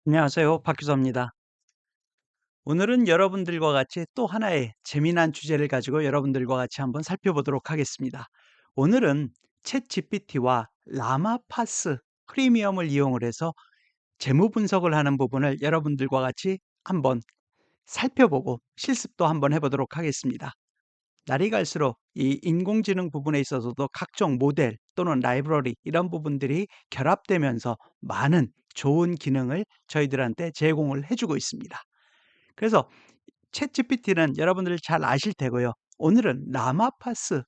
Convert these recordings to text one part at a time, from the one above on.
안녕하세요. 박규서입니다. 오늘은 여러분들과 같이 또 하나의 재미난 주제를 가지고 여러분들과 같이 한번 살펴보도록 하겠습니다. 오늘은 챗GPT와 라마파스 프리미엄을 이용을 해서 재무 분석을 하는 부분을 여러분들과 같이 한번 살펴보고 실습도 한번 해보도록 하겠습니다. 날이 갈수록 이 인공지능 부분에 있어서도 각종 모델 또는 라이브러리 이런 부분들이 결합되면서 많은 좋은 기능을 저희들한테 제공을 해주고 있습니다. 그래서 챗GPT는 여러분들 잘 아실 테고요. 오늘은 라마파스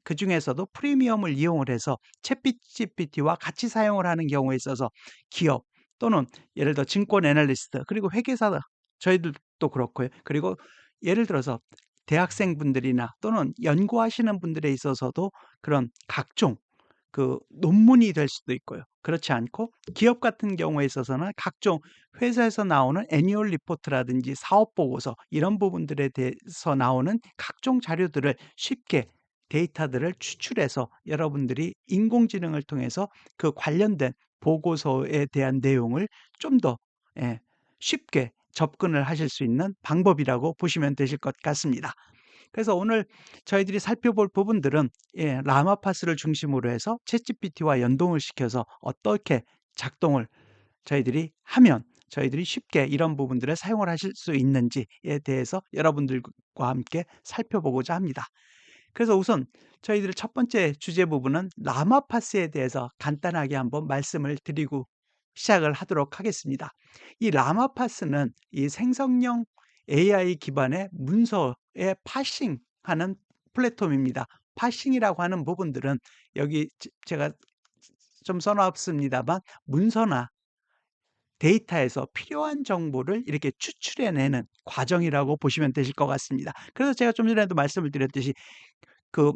그중에서도 프리미엄을 이용을 해서 챗GPT와 같이 사용을 하는 경우에 있어서 기업 또는 예를 들어 증권 애널리스트 그리고 회계사 저희들도 그렇고요. 그리고 예를 들어서 대학생분들이나 또는 연구하시는 분들에 있어서도 그런 각종 논문이 될 수도 있고요. 그렇지 않고 기업 같은 경우에 있어서는 각종 회사에서 나오는 애뉴얼 리포트라든지 사업 보고서 이런 부분들에 대해서 나오는 각종 자료들을 쉽게 데이터들을 추출해서 여러분들이 인공지능을 통해서 그 관련된 보고서에 대한 내용을 좀 더 예 쉽게 접근을 하실 수 있는 방법이라고 보시면 되실 것 같습니다. 그래서 오늘 저희들이 살펴볼 부분들은 라마파스를 중심으로 해서 챗GPT와 연동을 시켜서 어떻게 작동을 저희들이 하면 저희들이 쉽게 이런 부분들을 사용을 하실 수 있는지에 대해서 여러분들과 함께 살펴보고자 합니다. 그래서 우선 저희들의 첫 번째 주제 부분은 라마파스에 대해서 간단하게 한번 말씀을 드리고 시작을 하도록 하겠습니다. 이 라마파스는 이 생성형 AI 기반의 문서에 파싱하는 플랫폼입니다. 파싱이라고 하는 부분들은 여기 제가 좀 써놨습니다만 문서나 데이터에서 필요한 정보를 이렇게 추출해내는 과정이라고 보시면 되실 것 같습니다. 그래서 제가 좀 전에도 말씀을 드렸듯이 그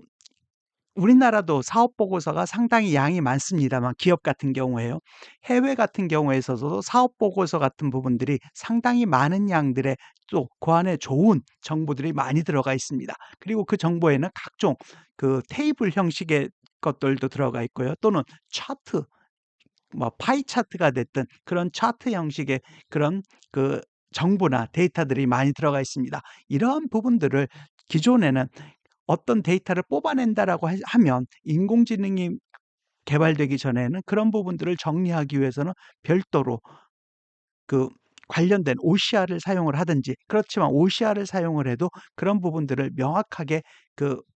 우리나라도 사업 보고서가 상당히 양이 많습니다만 기업 같은 경우에요. 해외 같은 경우에 있어서도 사업 보고서 같은 부분들이 상당히 많은 양들의 또 그 안에 좋은 정보들이 많이 들어가 있습니다. 그리고 그 정보에는 각종 테이블 형식의 것들도 들어가 있고요. 또는 차트 뭐 파이 차트가 됐든 그런 차트 형식의 그런 그 정보나 데이터들이 많이 들어가 있습니다. 이러한 부분들을 기존에는 어떤 데이터를 뽑아낸다라고 하면 인공지능이 개발되기 전에는 그런 부분들을 정리하기 위해서는 별도로 그 관련된 OCR을 사용을 하든지 그렇지만 OCR을 사용을 해도 그런 부분들을 명확하게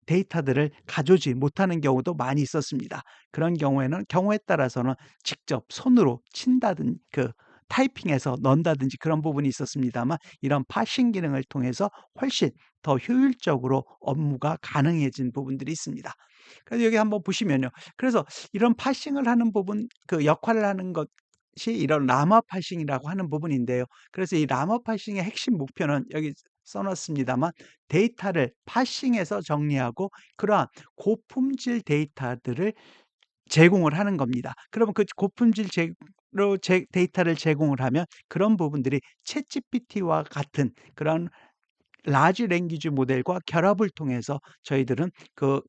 데이터들을 가져오지 못하는 경우도 많이 있었습니다. 그런 경우에는 경우에 따라서는 직접 손으로 친다든 타이핑해서 넣는다든지 그런 부분이 있었습니다만 이런 파싱 기능을 통해서 훨씬 더 효율적으로 업무가 가능해진 부분들이 있습니다. 그래서 여기 한번 보시면요. 그래서 이런 파싱을 하는 부분 역할을 하는 것이 이런 라마 파싱이라고 하는 부분인데요. 그래서 이 라마 파싱의 핵심 목표는 여기 써 놨습니다만 데이터를 파싱해서 정리하고 그러한 고품질 데이터들을 제공을 하는 겁니다. 그러면 그 고품질 데이터를 제공을 하면 그런 부분들이 챗GPT와 같은 그런 라지 랭귀지 모델과 결합을 통해서 저희들은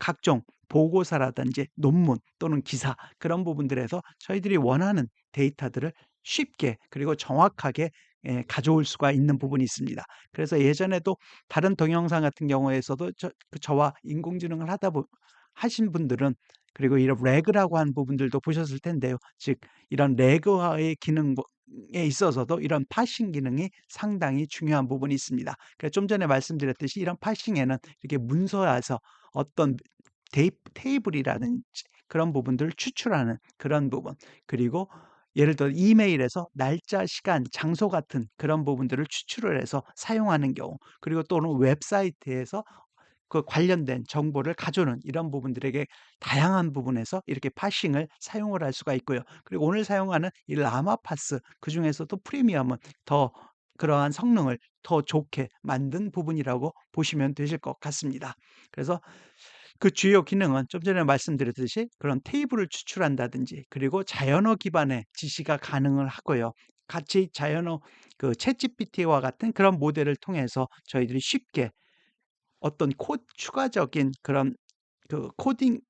각종 보고서라든지 논문 또는 기사 그런 부분들에서 저희들이 원하는 데이터들을 쉽게 그리고 정확하게 가져올 수가 있는 부분이 있습니다. 그래서 예전에도 다른 동영상 같은 경우에서도 저와 인공지능을 하신 분들은 그리고 이런 레그라고 하는 부분들도 보셨을 텐데요. 즉 이런 레그화의 기능 에 있어서도 이런 파싱 기능이 상당히 중요한 부분이 있습니다. 그래서 좀 전에 말씀드렸듯이 이런 파싱에는 이렇게 문서에서 어떤 테이블이라든지 그런 부분들을 추출하는 그런 부분, 그리고 예를 들어 이메일에서 날짜, 시간, 장소 같은 그런 부분들을 추출을 해서 사용하는 경우, 그리고 또는 웹사이트에서 관련된 정보를 가져오는 이런 부분들에게 다양한 부분에서 이렇게 파싱을 사용을 할 수가 있고요. 그리고 오늘 사용하는 이 라마파스 그중에서도 프리미엄은 더 그러한 성능을 더 좋게 만든 부분이라고 보시면 되실 것 같습니다. 그래서 그 주요 기능은 좀 전에 말씀드렸듯이 그런 테이블을 추출한다든지 그리고 자연어 기반의 지시가 가능을 하고요. 같이 자연어 챗GPT와 같은 그런 모델을 통해서 저희들이 쉽게 어떤 추가적인 그런 코딩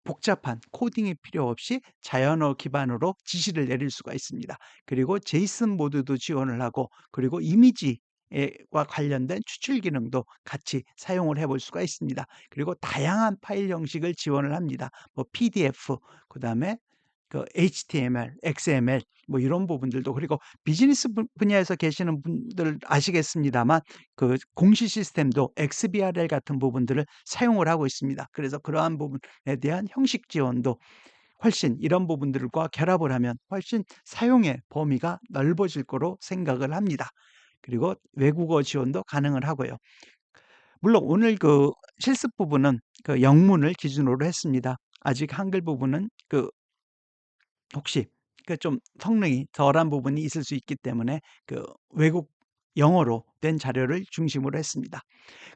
복잡한 코딩이 필요 없이 자연어 기반으로 지시를 내릴 수가 있습니다. 그리고 제이슨 모드도 지원을 하고, 그리고 이미지와 관련된 추출 기능도 같이 사용을 해볼 수가 있습니다. 그리고 다양한 파일 형식을 지원을 합니다. 뭐 PDF, 그다음에 그 HTML, XML 뭐 이런 부분들도, 그리고 비즈니스 분야에서 계시는 분들 아시겠습니다만 그 공시 시스템도 XBRL 같은 부분들을 사용을 하고 있습니다. 그래서 그러한 부분에 대한 형식 지원도 훨씬 이런 부분들과 결합을 하면 훨씬 사용의 범위가 넓어질 거로 생각을 합니다. 그리고 외국어 지원도 가능을 하고요. 물론 오늘 그 실습 부분은 그 영문을 기준으로 했습니다. 아직 한글 부분은 혹시 그 좀 성능이 덜한 부분이 있을 수 있기 때문에 그 외국 영어로 된 자료를 중심으로 했습니다.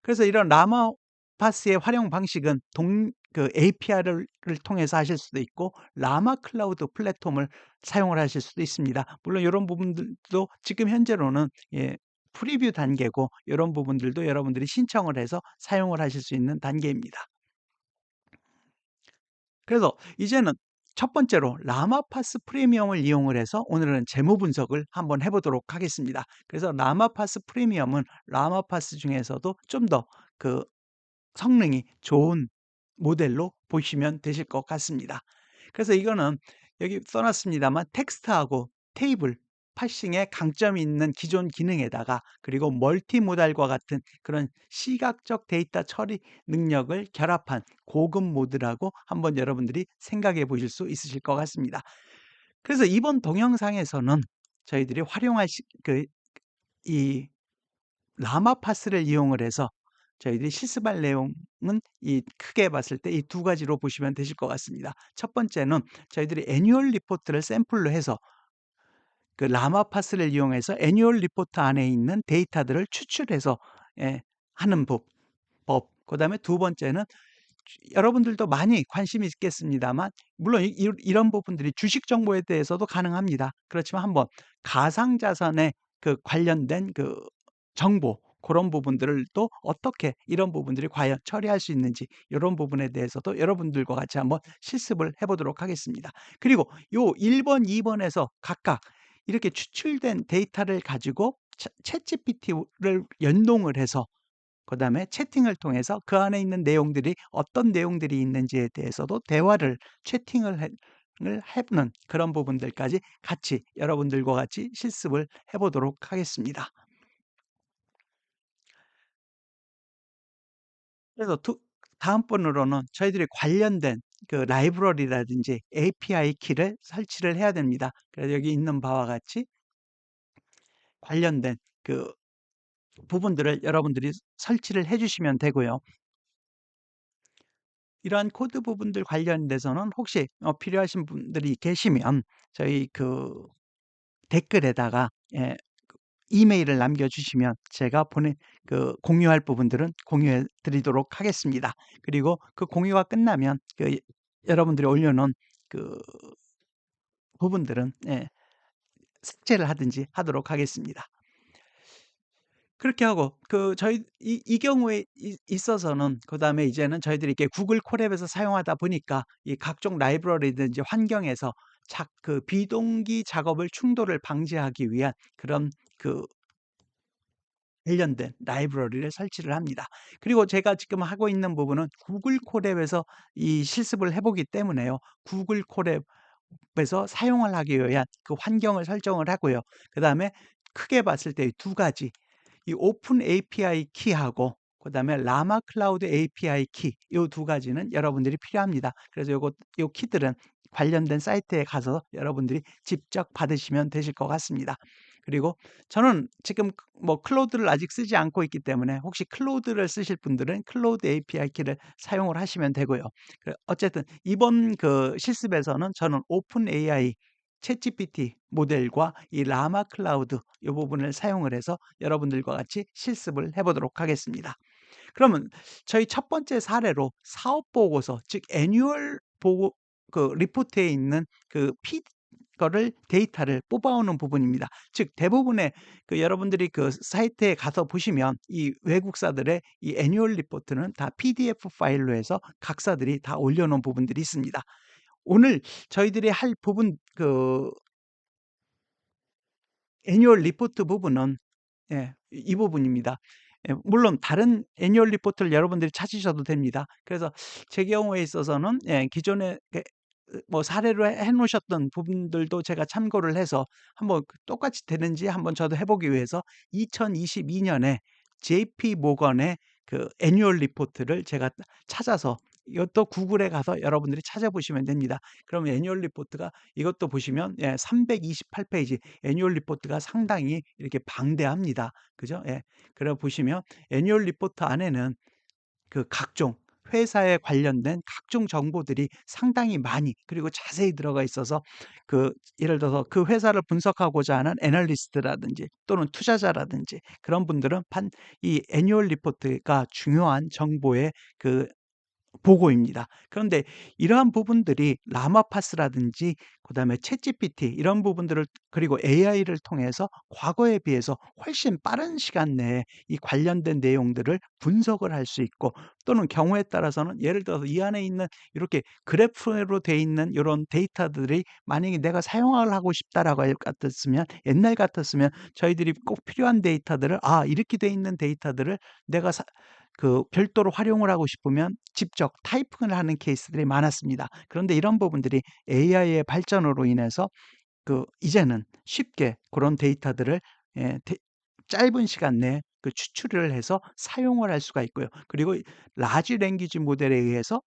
그래서 이런 라마파스의 활용 방식은 API를 통해서 하실 수도 있고, 라마 클라우드 플랫폼을 사용을 하실 수도 있습니다. 물론 이런 부분들도 지금 현재로는 프리뷰 단계고, 이런 부분들도 여러분들이 신청을 해서 사용을 하실 수 있는 단계입니다. 그래서 이제는 첫 번째로 라마파스 프리미엄을 이용을 해서 오늘은 재무 분석을 한번 해보도록 하겠습니다. 그래서 라마파스 프리미엄은 라마파스 중에서도 좀 더 그 성능이 좋은 모델로 보시면 되실 것 같습니다. 그래서 이거는 여기 써놨습니다만 텍스트하고 테이블 파싱에 강점이 있는 기존 기능에다가, 그리고 멀티모달과 같은 그런 시각적 데이터 처리 능력을 결합한 고급 모드라고 한번 여러분들이 생각해 보실 수 있으실 것 같습니다. 그래서 이번 동영상에서는 저희들이 활용할 이 라마파스를 이용을 해서 저희들이 실습할 내용은 크게 봤을 때 이 두 가지로 보시면 되실 것 같습니다. 첫 번째는 저희들이 애뉴얼 리포트를 샘플로 해서 그 라마파스를 이용해서 애뉴얼 리포트 안에 있는 데이터들을 추출해서 하는 법. 그다음에 두 번째는 여러분들도 많이 관심이 있겠습니다만, 물론 이런 부분들이 주식 정보에 대해서도 가능합니다. 그렇지만 한번 가상자산에 관련된 정보, 그런 부분들을 또 어떻게 이런 부분들이 과연 처리할 수 있는지, 이런 부분에 대해서도 여러분들과 같이 한번 실습을 해보도록 하겠습니다. 그리고 요 1번, 2번에서 각각 이렇게 추출된 데이터를 가지고 챗GPT를 연동을 해서, 그다음에 채팅을 통해서 그 안에 있는 내용들이 어떤 내용들이 있는지에 대해서도 대화를 채팅을 해보는 그런 부분들까지 같이 여러분들과 같이 실습을 해보도록 하겠습니다. 그래서 다음번으로는 저희들이 관련된 라이브러리라든지 API 키를 설치를 해야 됩니다. 그래서 여기 있는 바와 같이 관련된 부분들을 여러분들이 설치를 해 주시면 되고요. 이러한 코드 부분들 관련돼서는 혹시 필요하신 분들이 계시면 저희 댓글에다가 이메일을 남겨주시면 제가 공유할 부분들은 공유해 드리도록 하겠습니다. 그리고 그 공유가 끝나면 여러분들이 올려놓은 그 부분들은 삭제를 하든지 하도록 하겠습니다. 그렇게 하고 저희 이 경우에 있어서는 그다음에 이제는 저희들이 이렇게 구글 콜앱에서 사용하다 보니까 이 각종 라이브러리든지 환경에서 비동기 작업을 충돌을 방지하기 위한 그런 관련된 라이브러리를 설치를 합니다. 그리고 제가 지금 하고 있는 부분은 구글 콜앱에서 이 실습을 해 보기 때문에요. 구글 콜앱에서 사용을 하기 위한 환경을 설정을 하고요. 그다음에 크게 봤을 때 두 가지, 이 오픈 API 키하고 그다음에 라마 클라우드 API 키, 이 두 가지는 여러분들이 필요합니다. 그래서 요 키들은 관련된 사이트에 가서 여러분들이 직접 받으시면 되실 것 같습니다. 그리고 저는 지금 클로드를 아직 쓰지 않고 있기 때문에 혹시 클로드를 쓰실 분들은 클로드 API 키를 사용을 하시면 되고요. 어쨌든 이번 실습에서는 저는 오픈 AI 챗GPT 모델과 이 라마 클라우드 이 부분을 사용을 해서 여러분들과 같이 실습을 해보도록 하겠습니다. 그러면 저희 첫 번째 사례로 사업 보고서, 즉 애뉴얼 보고 리포트에 있는 거를 데이터를 뽑아오는 부분입니다. 즉 대부분의 여러분들이 사이트에 가서 보시면 이 외국사들의 이 애뉴얼 리포트는 다 PDF 파일로 해서 각사들이 다 올려놓은 부분들이 있습니다. 오늘 저희들이 할 부분 애뉴얼 리포트 부분은 이 부분입니다. 물론 다른 애뉴얼 리포트를 여러분들이 찾으셔도 됩니다. 그래서 제 경우에 있어서는 기존에 뭐 사례로 해 놓으셨던 부분들도 제가 참고를 해서 한번 똑같이 되는지 한번 저도 해 보기 위해서 2022 년에 JP 모건의 애뉴얼 리포트를 제가 찾아서, 이것도 구글에 가서 여러분들이 찾아보시면 됩니다. 그러면 애뉴얼 리포트가, 이것도 보시면 328 페이지 애뉴얼 리포트가 상당히 이렇게 방대합니다. 그죠? 그래 보시면 애뉴얼 리포트 안에는 각종 회사에 관련된 각종 정보들이 상당히 많이 그리고 자세히 들어가 있어서 예를 들어서 그 회사를 분석하고자 하는 애널리스트라든지 또는 투자자라든지 그런 분들은 이 애뉴얼 리포트가 중요한 정보의 보고입니다. 그런데 이러한 부분들이 라마파스라든지 그다음에 챗GPT 이런 부분들을, 그리고 AI를 통해서 과거에 비해서 훨씬 빠른 시간 내에 이 관련된 내용들을 분석을 할 수 있고, 또는 경우에 따라서는 예를 들어서 이 안에 있는 이렇게 그래프로 돼 있는 이런 데이터들이 만약에 내가 사용을 하고 싶다라고 같았으면, 옛날 같았으면 저희들이 꼭 필요한 데이터들을 이렇게 돼 있는 데이터들을 내가 별도로 활용을 하고 싶으면 직접 타이핑을 하는 케이스들이 많았습니다. 그런데 이런 부분들이 AI의 발전으로 인해서 이제는 쉽게 그런 데이터들을 짧은 시간 내에 추출을 해서 사용을 할 수가 있고요. 그리고 라지 랭귀지 모델에 의해서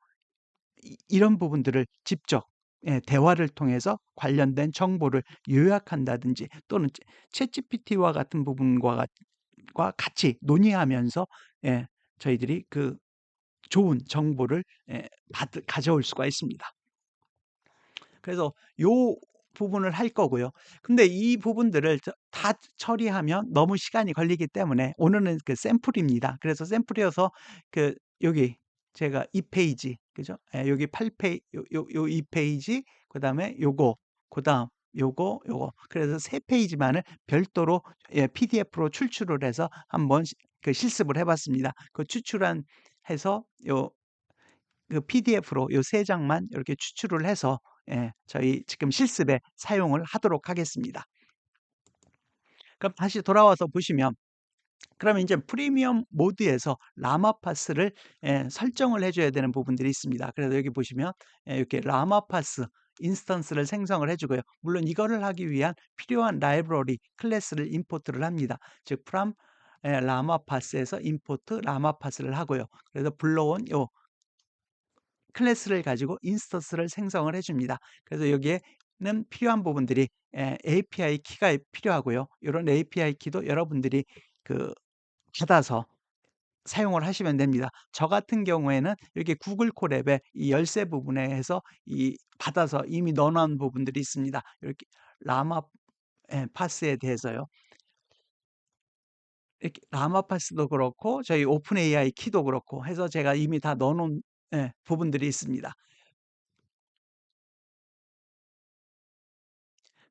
이런 부분들을 직접 대화를 통해서 관련된 정보를 요약한다든지, 또는 챗GPT와 같은 부분과 같이 논의하면서 저희들이 좋은 정보를 가져올 수가 있습니다. 그래서 요 부분을 할 거고요. 근데 이 부분들을 다 처리하면 너무 시간이 걸리기 때문에 오늘은 샘플입니다. 그래서 샘플이어서 여기 제가 이 페이지, 그죠? 여기 8페이지, 요 2페이지, 그다음에 요거, 그다음 요거. 그래서 3페이지만을 별도로 PDF로 출출을 해서 한번 실습을 해 봤습니다. 추출한 해서 PDF로 요 3장만 이렇게 추출을 해서 저희 지금 실습에 사용을 하도록 하겠습니다. 그럼 다시 돌아와서 보시면, 그러면 이제 프리미엄 모드에서 라마파스를 설정을 해 줘야 되는 부분들이 있습니다. 그래서 여기 보시면 이렇게 라마파스 인스턴스를 생성을 해 주고요. 물론 이거를 하기 위한 필요한 라이브러리 클래스를 임포트를 합니다. 즉 from 라마파스에서 임포트 라마파스를 하고요. 그래서 불러온 요 클래스를 가지고 인스턴스를 생성을 해 줍니다. 그래서 여기에는 필요한 부분들이 API 키가 필요하고요. 이런 API 키도 여러분들이 받아서 사용을 하시면 됩니다. 저 같은 경우에는 이렇게 구글 콜앱에 이 열쇠 부분에 해서 받아서 이미 넣어 놓은 부분들이 있습니다. 이렇게 라마 파스에 대해서요. 이렇게 라마파스도 그렇고 저희 오픈 AI 키도 그렇고 해서 제가 이미 다 넣어 놓은 부분들이 있습니다.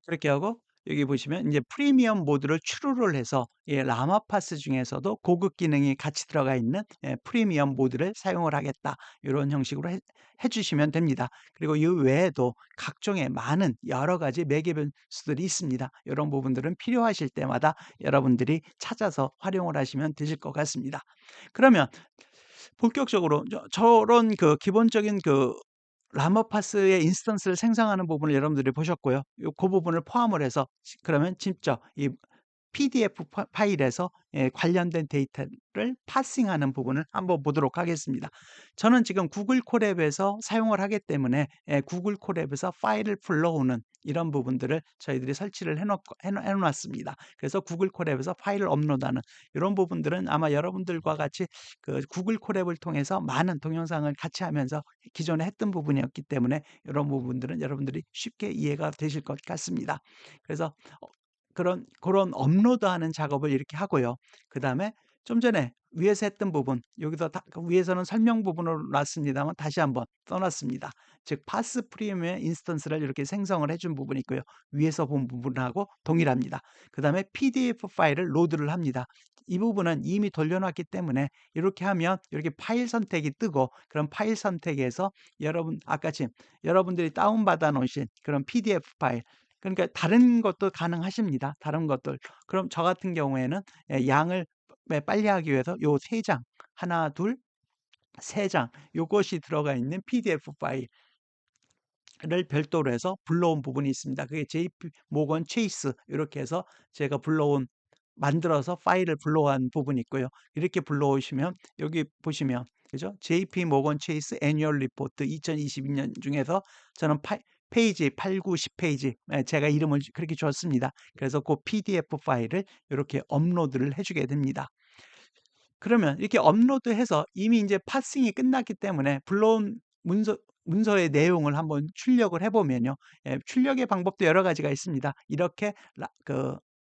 그렇게 하고 여기 보시면 이제 프리미엄 모드를 추루를 해서 라마파스 중에서도 고급 기능이 같이 들어가 있는 프리미엄 모드를 사용을 하겠다, 이런 형식으로 해 주시면 됩니다. 그리고 이 외에도 각종의 많은 여러 가지 매개 변수들이 있습니다. 이런 부분들은 필요하실 때마다 여러분들이 찾아서 활용을 하시면 되실 것 같습니다. 그러면 본격적으로 저런 기본적인 라마파스의 인스턴스를 생성하는 부분을 여러분들이 보셨고요. 그 부분을 포함을 해서 그러면 직접 이 PDF 파일에서 관련된 데이터를 파싱하는 부분을 한번 보도록 하겠습니다. 저는 지금 구글 콜앱에서 사용을 하기 때문에 구글 콜앱에서 파일을 불러오는 이런 부분들을 저희들이 설치를 해 놨습니다. 그래서 구글 콜앱에서 파일을 업로드하는 이런 부분들은 아마 여러분들과 같이 구글 콜앱을 통해서 많은 동영상을 같이 하면서 기존에 했던 부분이었기 때문에 이런 부분들은 여러분들이 쉽게 이해가 되실 것 같습니다. 그래서 그런 업로드하는 작업을 이렇게 하고요. 그다음에 좀 전에 위에서 했던 부분, 여기서 위에서는 설명 부분으로 놨습니다만 다시 한번 써놨습니다. 즉 파스 프리미엄의 인스턴스를 이렇게 생성을 해준 부분이 있고요. 위에서 본 부분하고 동일합니다. 그 다음에 PDF 파일을 로드를 합니다. 이 부분은 이미 돌려놨기 때문에 이렇게 하면 이렇게 파일 선택이 뜨고, 그런 파일 선택에서 여러분들이 다운받아 놓으신 그런 PDF 파일, 그러니까 다른 것도 가능하십니다. 다른 것들. 그럼 저 같은 경우에는 양을 빨리 하기 위해서 요 3장, 하나, 둘, 3장, 요것이 들어가 있는 PDF 파일을 별도로 해서 불러온 부분이 있습니다. 그게 JP 모건 체이스, 이렇게 해서 제가 만들어서 파일을 불러온 부분이 있고요. 이렇게 불러오시면 여기 보시면, 그죠? JP 모건 체이스 애뉴얼 리포트 2022년 중에서 저는 페이지 8, 9, 10페이지, 제가 이름을 그렇게 줬습니다. 그래서 그 PDF 파일을 이렇게 업로드를 해주게 됩니다. 그러면 이렇게 업로드해서 이미 이제 파싱이 끝났기 때문에 불러온 문서의 내용을 한번 출력을 해보면요. 출력의 방법도 여러 가지가 있습니다. 이렇게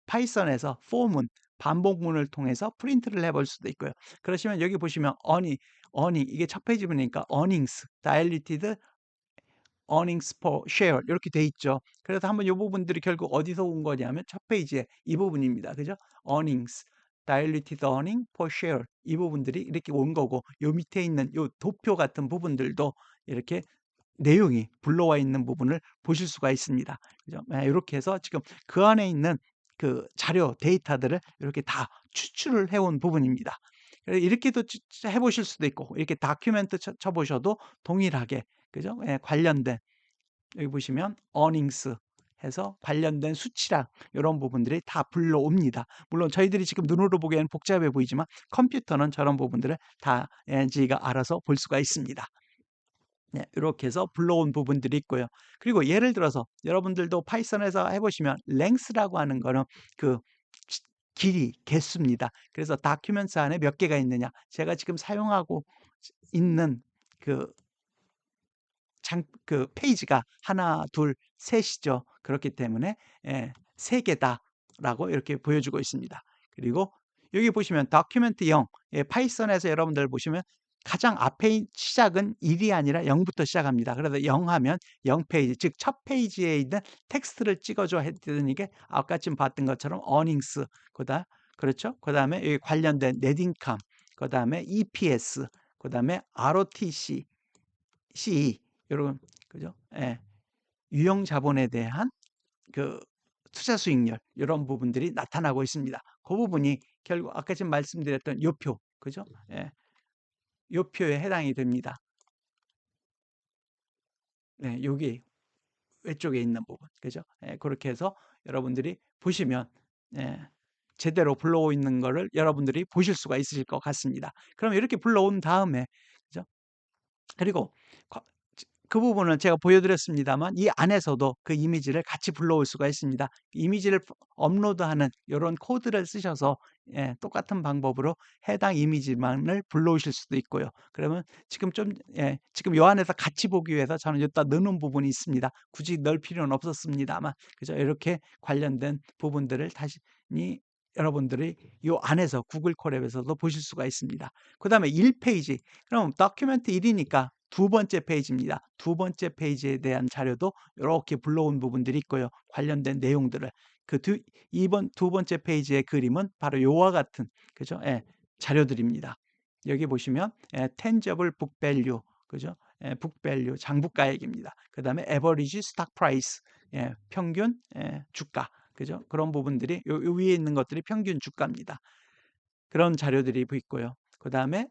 파이썬에서 폼은 반복문을 통해서 프린트를 해볼 수도 있고요. 그러시면 여기 보시면 이게 첫 페이지 보니까 earnings, diluted earnings per share 이렇게 돼 있죠. 그래서 한번 이 부분들이 결국 어디서 온 거냐면 첫 페이지에 이 부분입니다. 그죠? earnings, diluted earning per share 이 부분들이 이렇게 온 거고, 요 밑에 있는 요 도표 같은 부분들도 이렇게 내용이 불러와 있는 부분을 보실 수가 있습니다. 그죠? 이렇게 해서 지금 그 안에 있는 그 자료 데이터들을 이렇게 다 추출을 해온 부분입니다. 이렇게도 해보실 수도 있고, 이렇게 다큐멘트 쳐보셔도 동일하게, 그죠? 관련된, 여기 보시면 earnings 해서 관련된 수치랑 이런 부분들이 다 불러옵니다. 물론 저희들이 지금 눈으로 보기에는 복잡해 보이지만 컴퓨터는 저런 부분들을 다 지가 알아서 볼 수가 있습니다. 네, 이렇게 해서 불러온 부분들이 있고요. 그리고 예를 들어서 여러분들도 파이썬에서 해보시면 length라고 하는 거는 그 길이, 개수입니다. 그래서 다큐멘트 안에 몇 개가 있느냐, 제가 지금 사용하고 있는 그 페이지가 하나, 둘, 셋이죠. 그렇기 때문에 3개다라고 이렇게 보여주고 있습니다. 그리고 여기 보시면 다큐멘트 0, 파이썬에서 여러분들 보시면 가장 앞에 시작은 1이 아니라 0부터 시작합니다. 그래서 0 하면 0페이지, 즉 첫 페이지에 있는 텍스트를 찍어줘 했더니 이게 아까 지금 봤던 것처럼 earnings, 그렇죠? 그 다음에 여기 관련된 net income, 그 다음에 EPS, 그 다음에 ROTC, CE, 여러분, 그죠? 유형 자본에 대한 그 투자 수익률, 이런 부분들이 나타나고 있습니다. 그 부분이 결국 아까 지금 말씀드렸던 요표, 그죠? 요표에 해당이 됩니다. 네, 여기 외쪽에 있는 부분, 그죠? 그렇게 해서 여러분들이 보시면 제대로 불러오 있는 거를 여러분들이 보실 수가 있으실 것 같습니다. 그럼 이렇게 불러온 다음에, 그죠? 그리고 그 부분은 제가 보여드렸습니다만 이 안에서도 그 이미지를 같이 불러올 수가 있습니다. 이미지를 업로드하는 이런 코드를 쓰셔서 똑같은 방법으로 해당 이미지만을 불러오실 수도 있고요. 그러면 지금 지금 요 안에서 같이 보기 위해서 저는 여기다 넣는 부분이 있습니다. 굳이 넣을 필요는 없었습니다만, 그죠? 이렇게 관련된 부분들을 여러분들이 이 안에서 구글 콜앱에서도 보실 수가 있습니다. 그 다음에 1페이지, 그럼 다큐멘트 1이니까 두 번째 페이지입니다. 두 번째 페이지에 대한 자료도 이렇게 불러온 부분들이 있고요. 관련된 내용들을 두 번째 페이지의 그림은 바로 요와 같은, 그죠? 자료들입니다. 여기 보시면 tangible book value, 그죠? book value 장부가액입니다. 그 다음에 average stock price, 평균 주가, 그죠? 그런 부분들이 요 위에 있는 것들이 평균 주가입니다. 그런 자료들이 있고요. 그 다음에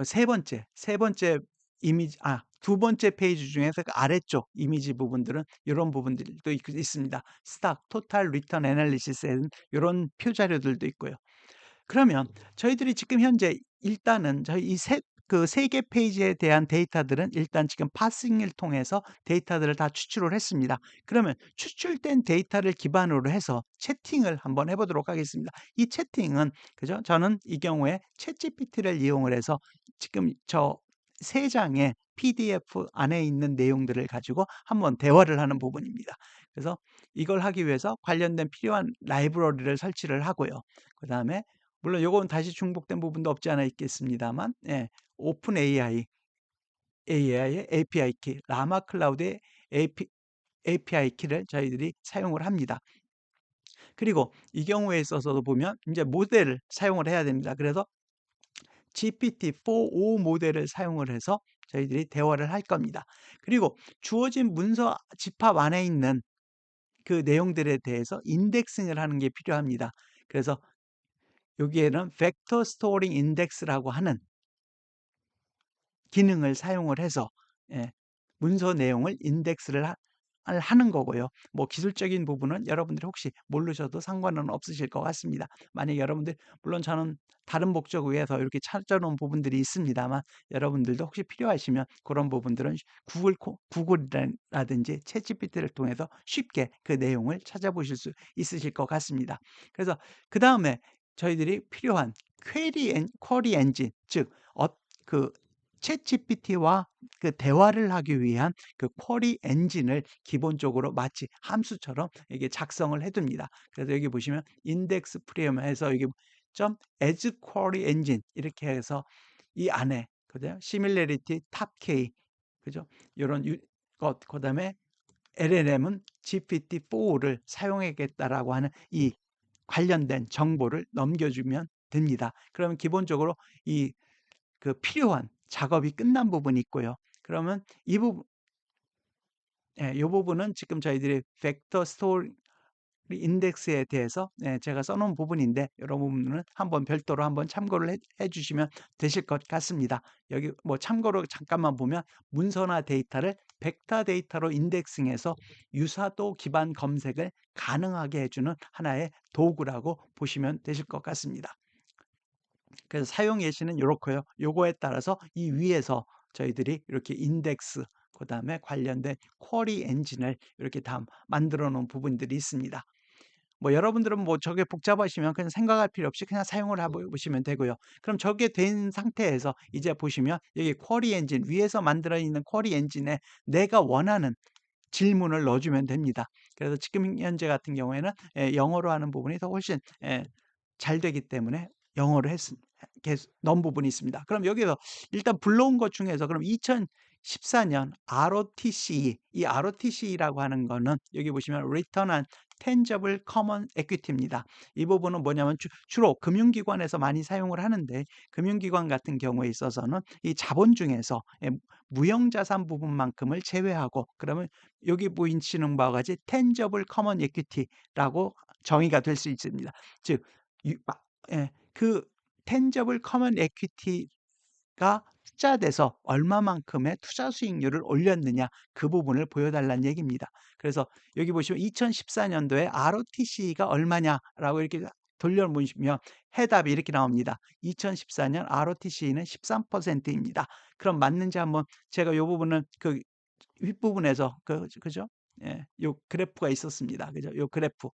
세 번째 이미지, 두 번째 페이지 중에서 그 아래쪽 이미지 부분들은 이런 부분들도 있습니다. 스탁, 토탈 리턴 애널리시스에는 이런 표 자료들도 있고요. 그러면 저희들이 지금 현재 일단은 저희 그 세 개 페이지에 대한 데이터들은 일단 지금 파싱을 통해서 데이터들을 다 추출을 했습니다. 그러면 추출된 데이터를 기반으로 해서 채팅을 한번 해보도록 하겠습니다. 이 채팅은, 그죠? 저는 이 경우에 챗GPT를 이용을 해서 지금 저 3장의 PDF 안에 있는 내용들을 가지고 한번 대화를 하는 부분입니다. 그래서 이걸 하기 위해서 관련된 필요한 라이브러리를 설치를 하고요. 그다음에 물론 요건 다시 중복된 부분도 없지 않아 있겠습니다만, 예, 오픈 AI의 API 키, 라마 클라우드의 API 키를 저희들이 사용을 합니다. 그리고 이 경우에 있어서도 보면 이제 모델을 사용을 해야 됩니다. 그래서 GPT-4o 모델을 사용을 해서 저희들이 대화를 할 겁니다. 그리고 주어진 문서 집합 안에 있는 그 내용들에 대해서 인덱싱을 하는 게 필요합니다. 그래서 여기에는 벡터 스토링 인덱스라고 하는 기능을 사용을 해서, 예, 문서 내용을 인덱스를 하는 거고요. 뭐 기술적인 부분은 여러분들이 혹시 모르셔도 상관은 없으실 것 같습니다. 만약 여러분들, 물론 저는 다른 목적 위해서 이렇게 찾아놓은 부분들이 있습니다만, 여러분들도 혹시 필요하시면 그런 부분들은 구글이라든지 챗GPT를 통해서 쉽게 그 내용을 찾아보실 수 있으실 것 같습니다. 그래서 그 다음에 저희들이 필요한 쿼리 엔진, 즉 그 챗GPT와 그 대화를 하기 위한 그 쿼리 엔진을 기본적으로 마치 함수처럼 이게 작성을 해둡니다. 그래서 여기 보시면 인덱스 프리미엄에서 여기 점 as query engine 이렇게 해서 이 안에, 그죠? similarity top K, 그죠? 이런 것, 그다음에 LLM은 GPT-4를 사용하겠다라고 하는 이 관련된 정보를 넘겨주면 됩니다. 그러면 기본적으로 이 그 필요한 작업이 끝난 부분이 있고요. 그러면 이 부분, 예, 이 부분은 지금 저희들이 벡터 스토리 인덱스에 대해서, 예, 제가 써놓은 부분인데, 이런 부분은 한번 별도로 한번 참고를 해 주시면 되실 것 같습니다. 여기 뭐 참고로 잠깐만 보면 문서나 데이터를 벡터 데이터로 인덱싱해서 유사도 기반 검색을 가능하게 해주는 하나의 도구라고 보시면 되실 것 같습니다. 그래서 사용 예시는 이렇고요. 요거에 따라서 이 위에서 저희들이 이렇게 인덱스, 그다음에 관련된 쿼리 엔진을 이렇게 다 만들어 놓은 부분들이 있습니다. 뭐 여러분들은 뭐 저게 복잡하시면 그냥 생각할 필요 없이 그냥 사용을 해보시면 되고요. 그럼 저게 된 상태에서 이제 보시면 여기 쿼리 엔진, 위에서 만들어 있는 쿼리 엔진에 내가 원하는 질문을 넣어주면 됩니다. 그래서 지금 현재 같은 경우에는, 예, 영어로 하는 부분이 더 훨씬, 예, 잘 되기 때문에 영어로 넣은 부분이 있습니다. 그럼 여기서 일단 불러온 것 중에서 그럼 2014년 ROTC, 이 ROTC라고 하는 거는 여기 보시면 Return on Tangible Common Equity입니다. 이 부분은 뭐냐면 주로 금융기관에서 많이 사용을 하는데, 금융기관 같은 경우에 있어서는 이 자본 중에서, 예, 무형자산 부분만큼을 제외하고, 그러면 여기 보이시는 바와 같이 Tangible Common Equity라고 정의가 될 수 있습니다. 즉, 예, 그 tangible common equity가 투자돼서 얼마만큼의 투자 수익률을 올렸느냐, 그 부분을 보여달라는 얘기입니다. 그래서 여기 보시면 2014년도에 ROTC가 얼마냐라고 이렇게 돌려보시면 해답이 이렇게 나옵니다. 2014년 ROTC는 13%입니다. 그럼 맞는지 한번, 제가 이 부분은 그 윗부분에서 그죠? 예, 요 그래프가 있었습니다. 그죠? 요 그래프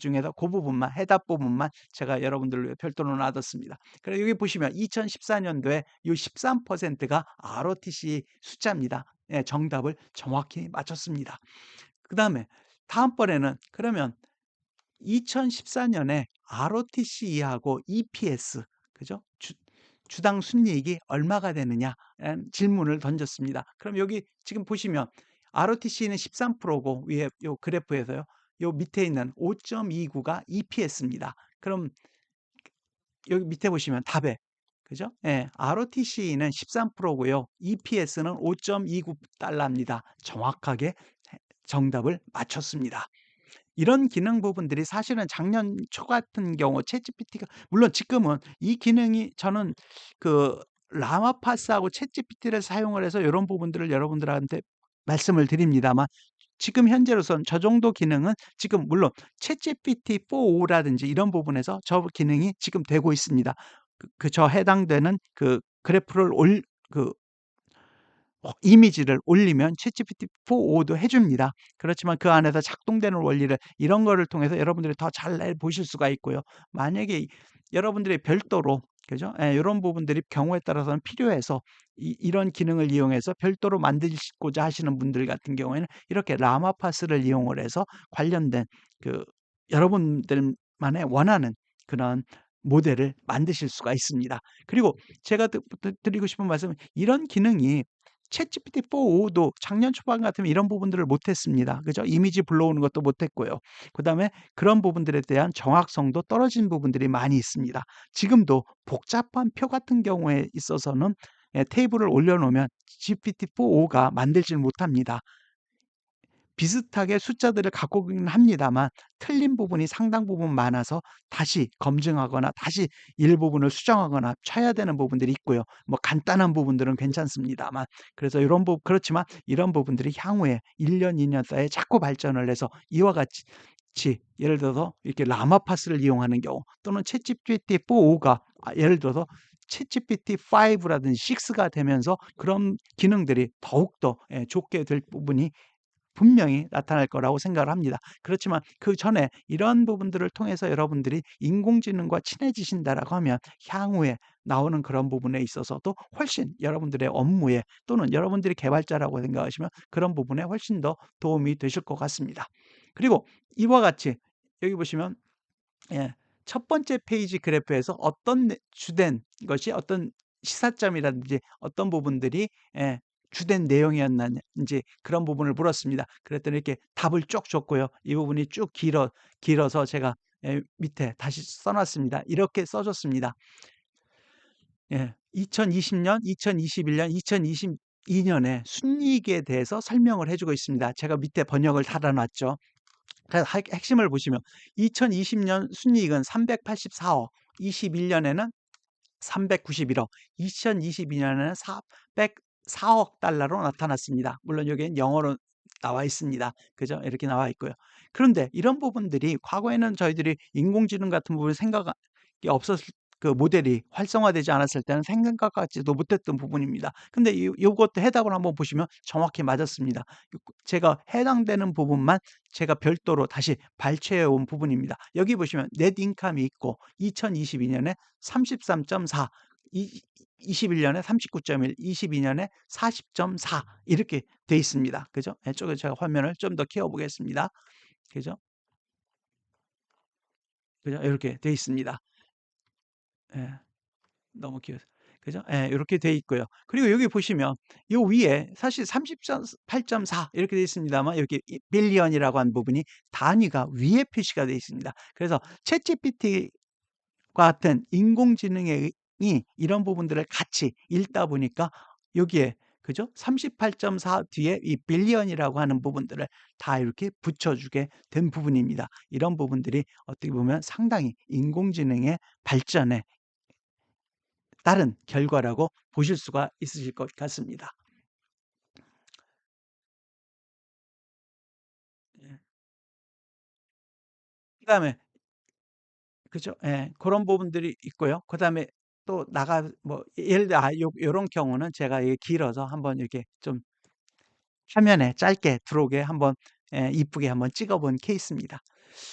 중에서 그 부분만, 해답 부분만 제가 여러분들을 위해 별도로 놔뒀습니다. 그래서 여기 보시면 2014년도에 요 13%가 ROTC 숫자입니다. 예, 정답을 정확히 맞췄습니다. 그다음에 다음번에는 그러면 2014년에 ROTC하고 EPS, 그죠? 주당 순이익이 얼마가 되느냐라는 질문을 던졌습니다. 그럼 여기 지금 보시면 ROTC는 13%고 위에 요 그래프에서요. 요 밑에 있는 5.29가 EPS입니다. 그럼 여기 밑에 보시면 답에, 그죠? 예, ROTC는 13%고요. EPS는 5.29달러입니다. 정확하게 정답을 맞췄습니다. 이런 기능 부분들이 사실은 작년 초 같은 경우 챗GPT가, 물론 지금은 이 기능이, 저는 그 라마파스하고 챗GPT를 사용을 해서 이런 부분들을 여러분들한테 말씀을 드립니다만, 지금 현재로선 저 정도 기능은 지금 물론 챗GPT-4o라든지 이런 부분에서 저 기능이 지금 되고 있습니다. 저 해당되는 그 그래프를 그 이미지를 올리면 챗GPT-4o도 해줍니다. 그렇지만 그 안에서 작동되는 원리를, 이런 거를 통해서 여러분들이 더 잘 보실 수가 있고요. 만약에 여러분들이 별도로 그죠? 예, 요런 부분들이 경우에 따라서는 필요해서 이런 기능을 이용해서 별도로 만드시고자 하시는 분들 같은 경우에는 이렇게 라마파스를 이용을 해서 관련된 그 여러분들만의 원하는 그런 모델을 만드실 수가 있습니다. 그리고 제가 드리고 싶은 말씀은 이런 기능이 챗GPT-4.5도 작년 초반 같으면 이런 부분들을 못 했습니다. 그죠? 이미지 불러오는 것도 못 했고요. 그다음에 그런 부분들에 대한 정확성도 떨어진 부분들이 많이 있습니다. 지금도 복잡한 표 같은 경우에 있어서는 테이블을 올려놓으면 GPT-4.5가 만들지는 못합니다. 비슷하게 숫자들을 갖고 있긴 합니다만 틀린 부분이 상당 부분 많아서 다시 검증하거나 다시 일부분을 수정하거나 쳐야 되는 부분들이 있고요. 뭐 간단한 부분들은 괜찮습니다만 그래서 이런 그렇지만 이런 부분들이 향후에 1 년, 2년 사이에 자꾸 발전을 해서 이와 같이 예를 들어서 이렇게 라마파스를 이용하는 경우 또는 챗GPT-4.5가 예를 들어서 챗GPT-5라든지 6가 되면서 그런 기능들이 더욱더 좋게 될 부분이 분명히 나타날 거라고 생각을 합니다. 그렇지만 그전에 이런 부분들을 통해서 여러분들이 인공지능과 친해지신다라고 하면 향후에 나오는 그런 부분에 있어서도 훨씬 여러분들의 업무에 또는 여러분들이 개발자라고 생각하시면 그런 부분에 훨씬 더 도움이 되실 것 같습니다. 그리고 이와 같이 여기 보시면 예. 첫 번째 페이지 그래프에서 어떤 주된 것이 어떤 시사점이라든지 어떤 부분들이 주된 내용이었는지 그런 부분을 물었습니다. 그랬더니 이렇게 답을 쭉 줬고요. 이 부분이 쭉 길어서 제가 밑에 다시 써 놨습니다. 이렇게 써 줬습니다. 예. 2020년, 2021년, 2022년에 순이익에 대해서 설명을 해 주고 있습니다. 제가 밑에 번역을 달아 놨죠. 그래서 핵심을 보시면 2020년 순이익은 384억, 21년에는 391억, 2022년에는 404억 달러로 나타났습니다. 물론 여기엔 영어로 나와 있습니다. 그죠? 이렇게 나와 있고요. 그런데 이런 부분들이 과거에는 저희들이 인공지능 같은 부분을 생각이 없었을 그 모델이 활성화되지 않았을 때는 생각하지도 못했던 부분입니다. 근데 요것도 해답을 한번 보시면 정확히 맞았습니다. 제가 해당되는 부분만 제가 별도로 다시 발췌해 온 부분입니다. 여기 보시면 넷 인컴이 있고 2022년에 33.4, 21년에 39.1, 22년에 40.4 이렇게 돼 있습니다. 그죠? 이쪽에 제가 화면을 좀 더 키워 보겠습니다. 그죠? 그죠? 이렇게 돼 있습니다. 예. 너무 길어서. 그죠? 예. 요렇게 돼 있고요. 그리고 여기 보시면 요 위에 사실 38.4 이렇게 돼 있습니다만 여기 이 빌리언이라고 하는 부분이 단위가 위에 표시가 돼 있습니다. 그래서 챗GPT 같은 인공지능의 이 이런 부분들을 같이 읽다 보니까 여기에 그죠? 38.4 뒤에 이 빌리언이라고 하는 부분들을 다 이렇게 붙여주게 된 부분입니다. 이런 부분들이 어떻게 보면 상당히 인공지능의 발전에 따른 결과라고 보실 수가 있으실 것 같습니다. 예. 그다음에 그죠? 예. 그런 부분들이 있고요. 그다음에 또 뭐 예를 들어 요런 경우는 제가 이게 길어서 한번 이렇게 좀 화면에 짧게 들어오게 한번 이쁘게 한번 찍어 본 케이스입니다.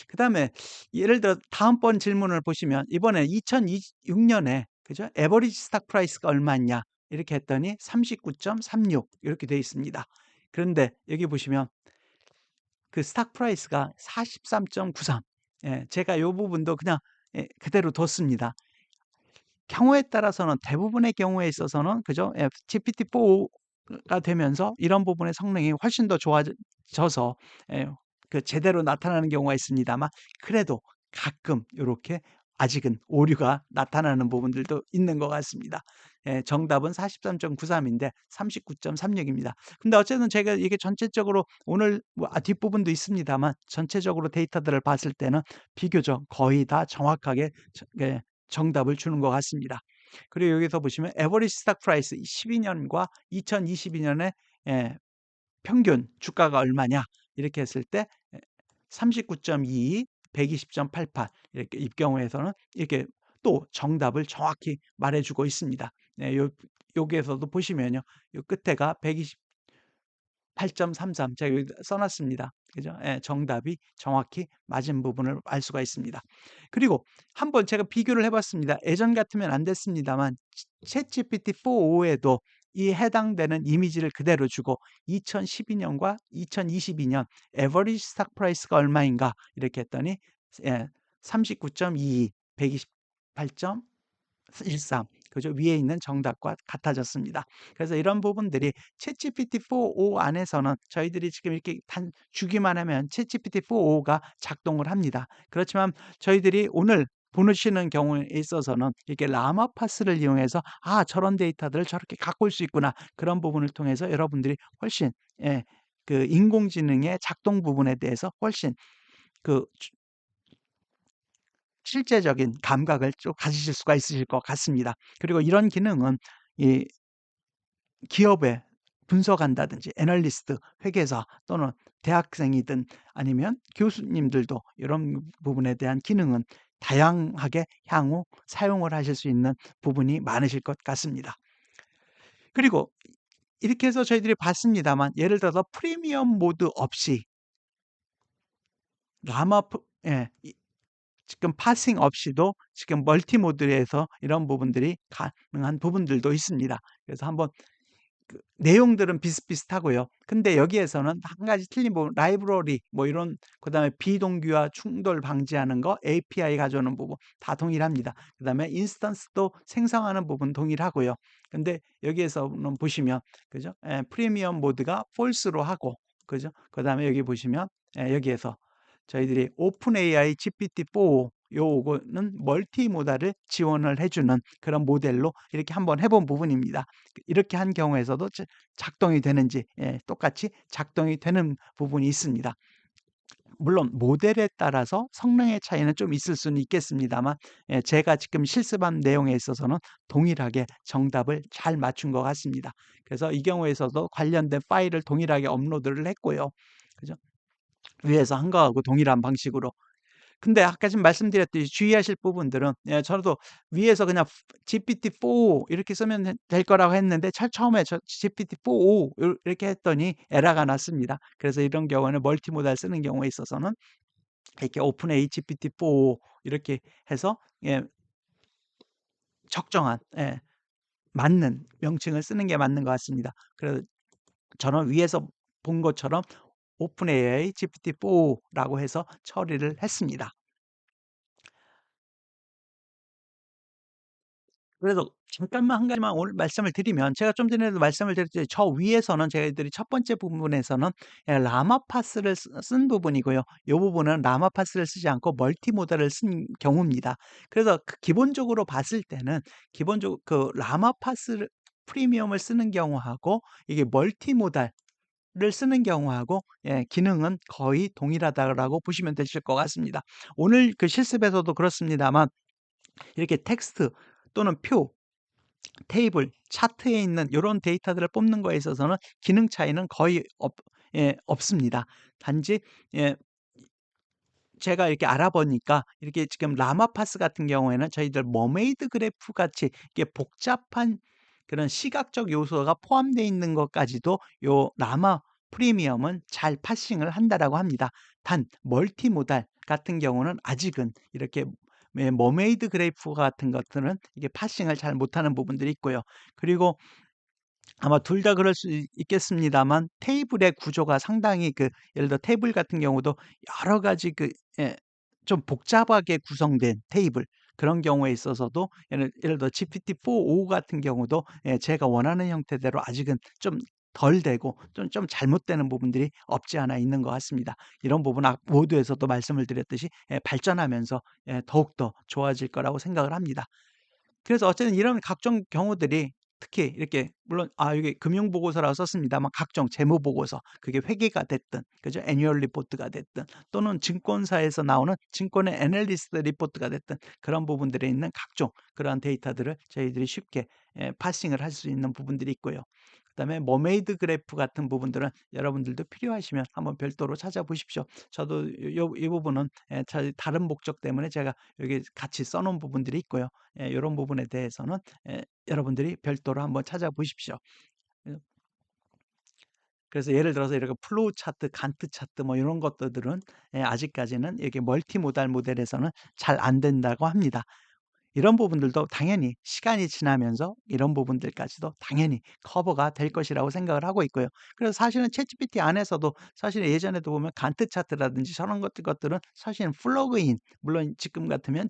그다음에 예를 들어 다음번 질문을 보시면 이번에 2026 년에 그죠? 에버리지 스탁 프라이스가 얼마냐 이렇게 했더니 39.36 이렇게 되어 있습니다. 그런데 여기 보시면 그 스탁 프라이스가 43.93 제가 요 부분도 그냥 그대로 뒀습니다. 경우에 따라서는 대부분의 경우에 있어서는 그죠? GPT-4가 되면서 이런 부분의 성능이 훨씬 더 좋아져서 예 그 제대로 나타나는 경우가 있습니다만 그래도 가끔 요렇게 아직은 오류가 나타나는 부분들도 있는 것 같습니다. 정답은 43.93 인데 39.36 입니다. 근데 어쨌든 제가 이게 전체적으로 오늘 뭐 뒷부분도 있습니다만 전체적으로 데이터들을 봤을 때는 비교적 거의 다 정확하게 정답을 주는 것 같습니다. 그리고 여기서 보시면 에버리지 스탁 프라이스 12년과 2022년에 평균 주가가 얼마냐 이렇게 했을 때 39.22, 120.88 이렇게 이 경우에서는 이렇게 또 정답을 정확히 말해 주고 있습니다. 여기에서도 보시면요. 요 끝에가 120 8.33 제가 여기 써 놨습니다. 그죠? 예, 정답이 정확히 맞은 부분을 알 수가 있습니다. 그리고 한번 제가 비교를 해 봤습니다. 예전 같으면 안 됐습니다만 챗GPT-4.5에도 이 해당되는 이미지를 그대로 주고 2012년과 2022년 에버리지 스탁 프라이스가 얼마인가 이렇게 했더니 예, 39.22, 128.13 그죠? 위에 있는 정답과 같아졌습니다. 그래서 이런 부분들이 챗GPT-4.5 안에서는 저희들이 지금 이렇게 주기만 하면 챗GPT-4.5가 작동을 합니다. 그렇지만 저희들이 오늘 보시는 경우에 있어서는 이렇게 라마파스를 이용해서 저런 데이터들을 저렇게 갖고 올 수 있구나. 그런 부분을 통해서 여러분들이 훨씬 예, 그 인공지능의 작동 부분에 대해서 훨씬 그 실제적인 감각을 좀 가지실 수가 있으실 것 같습니다. 그리고 이런 기능은 이 기업에 분석한다든지 애널리스트, 회계사 또는 대학생이든 아니면 교수님들도 이런 부분에 대한 기능은 다양하게 향후 사용을 하실 수 있는 부분이 많으실 것 같습니다. 그리고 이렇게 해서 저희들이 봤습니다만 예를 들어서 프리미엄 모드 없이 라마 예, 지금 파싱 없이도 지금 멀티 모드에서 이런 부분들이 가능한 부분들도 있습니다. 그래서 한번 내용들은 비슷비슷하고요. 근데 여기에서는 한 가지 틀린 부분, 라이브러리 이런 그다음에 비동기화 충돌 방지하는 거, API 가져오는 부분 다 동일합니다. 그다음에 인스턴스도 생성하는 부분 동일하고요. 근데 여기에서는 보시면 그죠? 프리미엄 모드가 false로 하고 그죠? 그다음에 여기 보시면 여기에서 저희들이 오픈 AI GPT-4 요거는 멀티모달을 지원을 해주는 그런 모델로 이렇게 한번 해본 부분입니다. 이렇게 한 경우에서도 작동이 되는지 똑같이 작동이 되는 부분이 있습니다. 물론 모델에 따라서 성능의 차이는 좀 있을 수는 있겠습니다만 제가 지금 실습한 내용에 있어서는 동일하게 정답을 잘 맞춘 것 같습니다. 그래서 이 경우에서도 관련된 파일을 동일하게 업로드를 했고요. 그죠? 위에서 한 거하고 동일한 방식으로. 근데 아까 지금 말씀드렸듯이 주의하실 부분들은 저도 위에서 그냥 GPT-4 이렇게 쓰면 될 거라고 했는데 처음에 GPT-4.5 이렇게 했더니 에러가 났습니다. 그래서 이런 경우는 멀티모달 쓰는 경우에 있어서는 이렇게 오픈AI GPT-4 이렇게 해서 적정한 맞는 명칭을 쓰는 게 맞는 것 같습니다. 그래서 저는 위에서 본 것처럼 오픈AI GPT-4라고 해서 처리를 했습니다. 그래서 잠깐만 한 가지만 오늘 말씀을 드리면 제가 좀 전에도 말씀을 드렸듯이 저 위에서는 저희들이 첫 번째 부분에서는 라마파스를 쓴 부분이고요. 이 부분은 라마파스를 쓰지 않고 멀티모달을 쓴 경우입니다. 그래서 기본적으로 봤을 때는 기본적으로 그 라마파스 프리미엄을 쓰는 경우하고 이게 멀티모달 를 쓰는 경우하고 기능은 거의 동일하다라고 보시면 되실 것 같습니다. 오늘 그 실습에서도 그렇습니다만 이렇게 텍스트 또는 표 테이블, 차트에 있는 요런 데이터들을 뽑는 거에 있어서는 기능 차이는 거의 없습니다. 단지 제가 이렇게 알아보니까 이렇게 지금 라마파스 같은 경우에는 저희들 머메이드 그래프 같이 이게 복잡한 그런 시각적 요소가 포함되어 있는 것까지도 요 라마 프리미엄은 잘 파싱을 한다라고 합니다. 단 멀티모달 같은 경우는 아직은 이렇게 머메이드 그래프 같은 것들은 이게 파싱을 잘 못하는 부분들이 있고요. 그리고 아마 둘 다 그럴 수 있겠습니다만 테이블의 구조가 상당히 예를 들어 테이블 같은 경우도 여러 가지 좀 복잡하게 구성된 테이블 그런 경우에 있어서도 예를 들어 GPT-4.5 같은 경우도 제가 원하는 형태대로 아직은 좀 덜 되고 좀 잘못되는 부분들이 없지 않아 있는 것 같습니다. 이런 부분 모두에서도 말씀을 드렸듯이 발전하면서 더욱더 좋아질 거라고 생각을 합니다. 그래서 어쨌든 이런 각종 경우들이 특히 이렇게 물론 여기 금융보고서라고 썼습니다만 각종 재무보고서 그게 회계가 됐든 그죠? 애뉴얼 리포트가 됐든 또는 증권사에서 나오는 증권의 애널리스트 리포트가 됐든 그런 부분들에 있는 각종 그러한 데이터들을 저희들이 쉽게 파싱을 할 수 있는 부분들이 있고요. 그다음에 머메이드 그래프 같은 부분들은 여러분들도 필요하시면 한번 별도로 찾아보십시오. 저도 이 부분은 저희 다른 목적 때문에 제가 여기 같이 써 놓은 부분들이 있고요. 요런 부분에 대해서는 여러분들이 별도로 한번 찾아보십시오. 예. 그래서 예를 들어서 이렇게 플로우 차트, 간트 차트 뭐 이런 것들은 아직까지는 이렇게 멀티모달 모델에서는 잘 안 된다고 합니다. 이런 부분들도 당연히 시간이 지나면서 이런 부분들까지도 당연히 커버가 될 것이라고 생각을 하고 있고요. 그래서 사실은 챗GPT 안에서도 사실 예전에도 보면 간트 차트라든지 저런 것들은 사실은 플러그인, 물론 지금 같으면